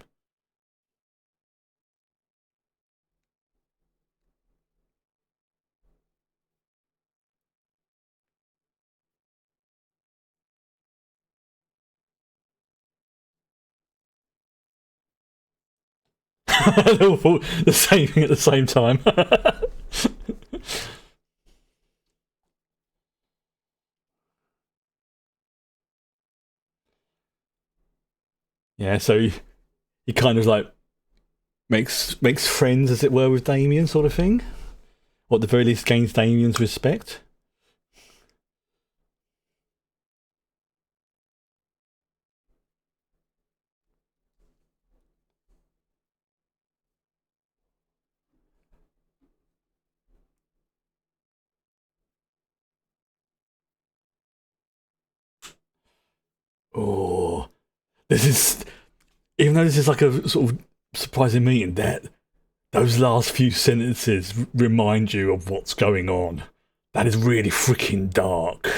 They all thought the same thing at the same time. Yeah, so he kind of like makes friends, as it were, with Damien, sort of thing. or at the very least gains Damien's respect. Oh, this is, even though this is like a sort of surprising meeting, that those last few sentences remind you of what's going on. That is really freaking dark.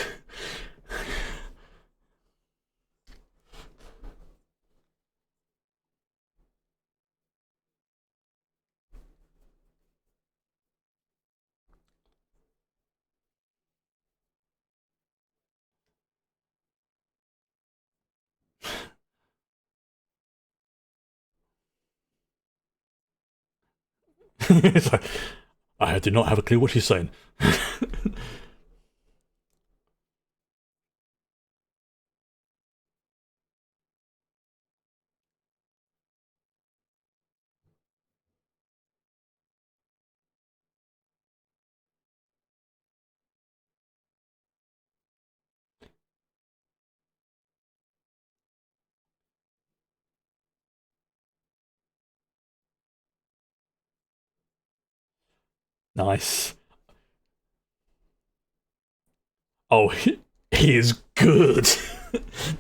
It's like, I do not have a clue what she's saying. Nice. Oh, he is good.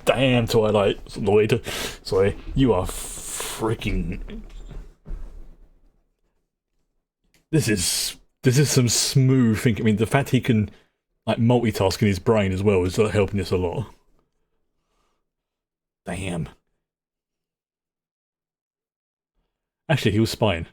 Damn, Twilight Lloyd. Sorry, you are freaking. This is some smooth thinking. I mean, the fact he can like multitask in his brain as well is helping us a lot. Damn. Actually, he was spying.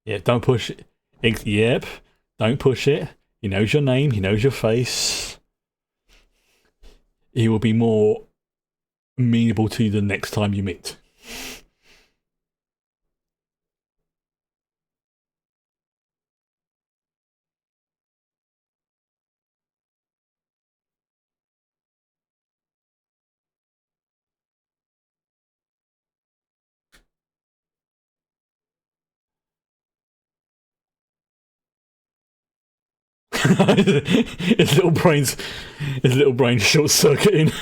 Yeah, don't push it. Yep, don't push it. He knows your name. He knows your face. He will be more amenable to you the next time you meet. his little brains, his little brain short circuiting.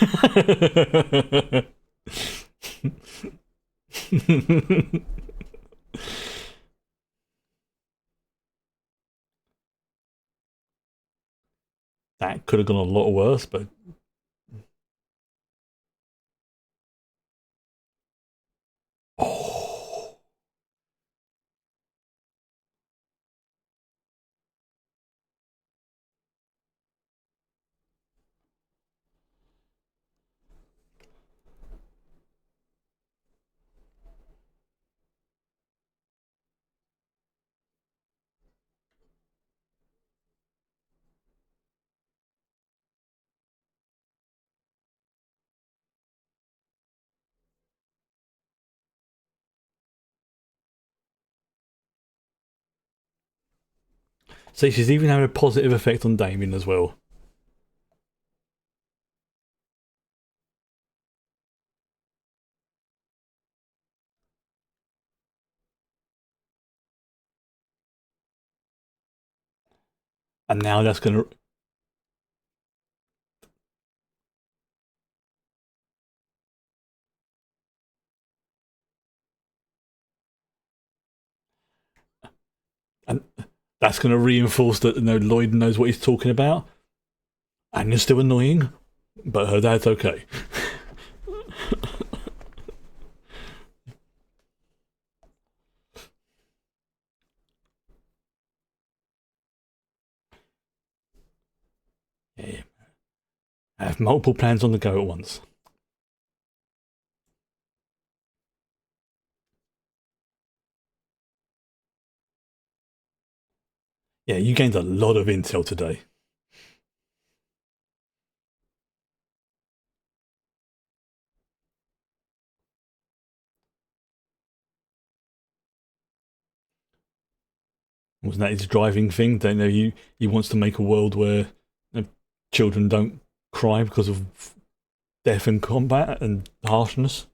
That could have gone a lot worse, but oh, see, she's even having a positive effect on Damien as well. And now that's gonna. And that's going to reinforce that Lloyd knows what he's talking about. And you're still annoying, but her dad's okay. I have multiple plans on the go at once. Yeah, you gained a lot of intel today. Wasn't that his driving thing? Don't know. He wants to make a world where children don't cry because of death and combat and harshness.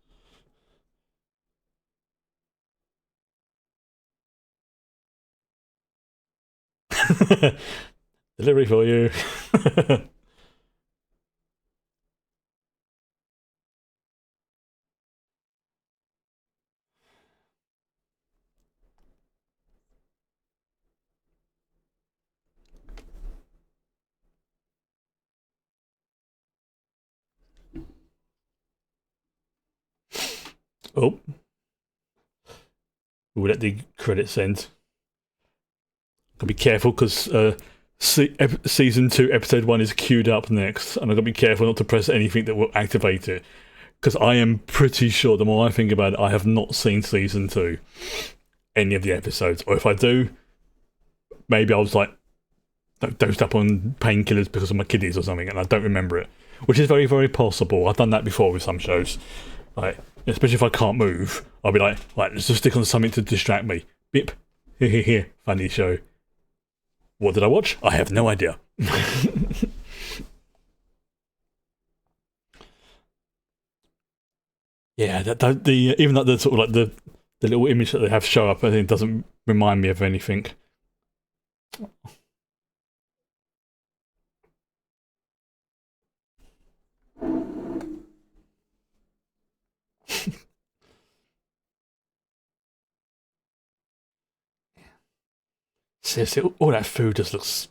Delivery for you. Oh, we'll let the credits end. Gotta be careful because season 2, episode 1 is queued up next, and I've got to be careful not to press anything that will activate it. Because I am pretty sure, the more I think about it, I have not seen season 2, any of the episodes. Or if I do, maybe I was like dosed up on painkillers because of my kidneys or something, and I don't remember it. Which is very, very possible. I've done that before with some shows. Like, especially if I can't move, I'll be like, right, let's just stick on something to distract me. Beep. Here, funny show. What did I watch? I have no idea. Yeah, even like the sort of like the little image that they have show up, I think it doesn't remind me of anything. Seriously, all that food just looks.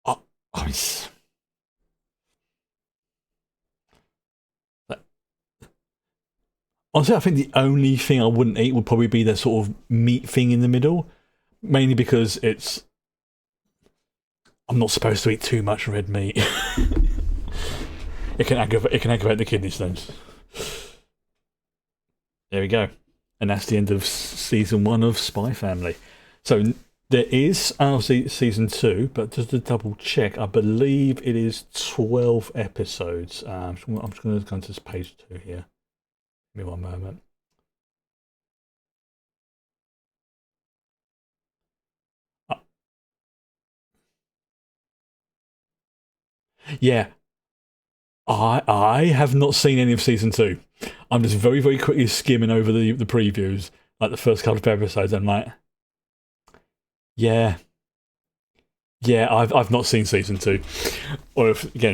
Oh, oh, honestly, I think the only thing I wouldn't eat would probably be the sort of meat thing in the middle, mainly because I'm not supposed to eat too much red meat. It can aggravate the kidney stones. There we go. And that's the end of season 1 of Spy Family. So there is obviously season 2, but just to double check, I believe it is 12 episodes. I'm just going to go to this page 2 here. Give me one moment. Yeah, I have not seen any of season 2. I'm just very, very quickly skimming over the previews, like the first couple of episodes. I'm like, yeah, I've not seen season 2, or if I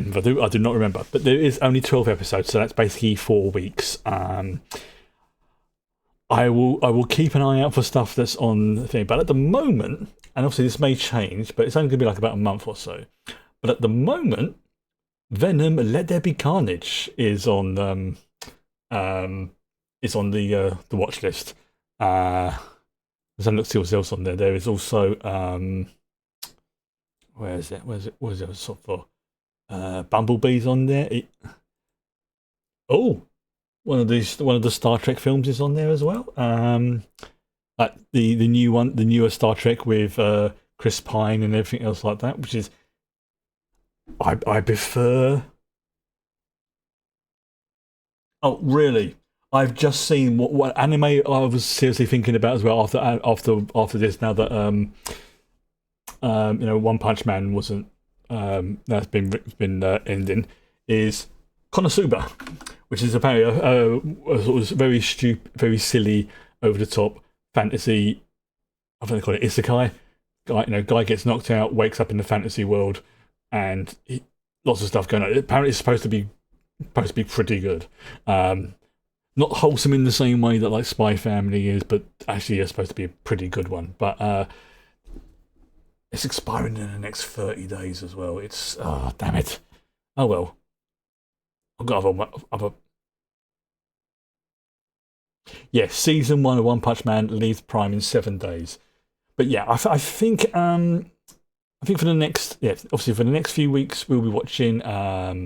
do not remember. But there is only 12 episodes, so that's basically 4 weeks. I will keep an eye out for stuff that's on the thing. But at the moment, and obviously this may change, but it's only going to be like about a month or so. But at the moment, Venom: Let There Be Carnage is on the watch list. Let's look see what else on there. There is also where is it? What is it sort for? Bumblebee's on there. Oh, one of the Star Trek films is on there as well. Like the new one, the newer Star Trek with Chris Pine and everything else like that, which is I prefer. Oh, really? I've just seen what anime I was seriously thinking about as well after this. Now that One Punch Man wasn't that's been ending, is Konosuba, which is apparently a sort of very stupid, very silly, over the top fantasy. I think they call it isekai. Guy gets knocked out, wakes up in the fantasy world, and lots of stuff going on. Apparently, it's supposed to be pretty good. Not wholesome in the same way that like Spy Family is, but actually it's supposed to be a pretty good one. But it's expiring in the next 30 days as well. It's damn it. Oh well. I've got other. Yeah, season 1 of One Punch Man leaves Prime in 7 days. But yeah, I think I think for the next, yeah, obviously for the next few weeks, we'll be watching. I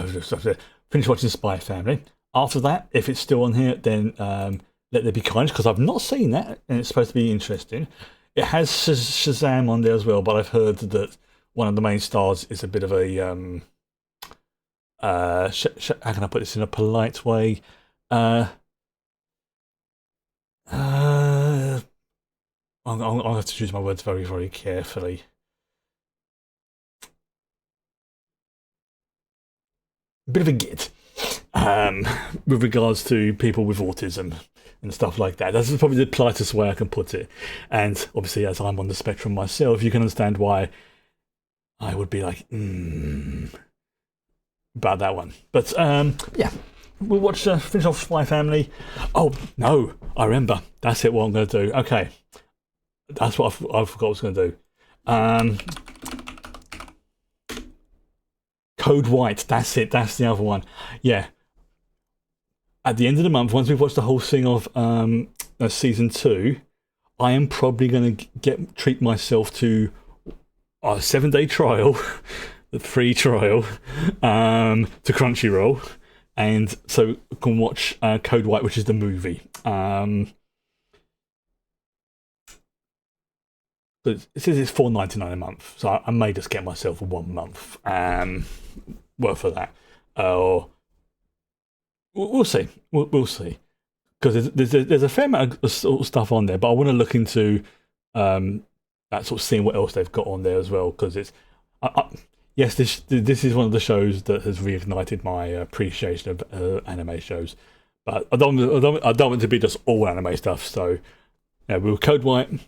just have to finish watching Spy Family. After that, if it's still on here, then Let There Be Kindness, because I've not seen that, and it's supposed to be interesting. It has Shazam on there as well, but I've heard that one of the main stars is a bit of a how can I put this in a polite way? I'll have to choose my words very, very carefully. A bit of a git with regards to people with autism and stuff like that. That's probably the politest way I can put it. And obviously, as I'm on the spectrum myself, you can understand why I would be like, about that one. But yeah, we'll watch, finish off Spy Family. Oh, no, I remember. That's it, what I'm going to do. Okay. That's what I forgot I was going to do. Code White. That's it. That's the other one. Yeah. At the end of the month, once we've watched the whole thing of season 2, I am probably going to treat myself to a 7-day trial, the free trial, to Crunchyroll, and so I can watch Code White, which is the movie. But it says it's $4.99 a month, so I may just get myself 1 month worth of that. We'll see. We'll see, because there's a fair amount of sort of stuff on there, but I want to look into that sort of seeing what else they've got on there as well, because it's yes, this is one of the shows that has reignited my appreciation of anime shows, but I don't want it to be just all anime stuff. So yeah, we'll Code White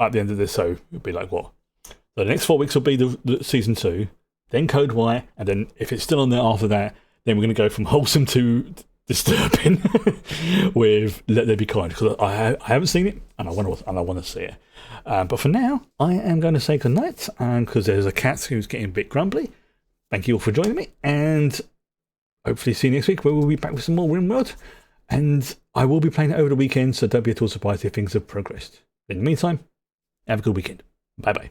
at the end of this, so it'll be like what? So the next 4 weeks will be the season 2, then Code White, and then if it's still on there after that, then we're going to go from wholesome to disturbing with Let There Be Kind, because I haven't seen it and I want to see it. But for now, I am going to say goodnight, because there's a cat who's getting a bit grumbly. Thank you all for joining me, and hopefully see you next week, where we'll be back with some more RimWorld, and I will be playing it over the weekend, so don't be at all surprised if things have progressed. In the meantime, have a good weekend. Bye bye.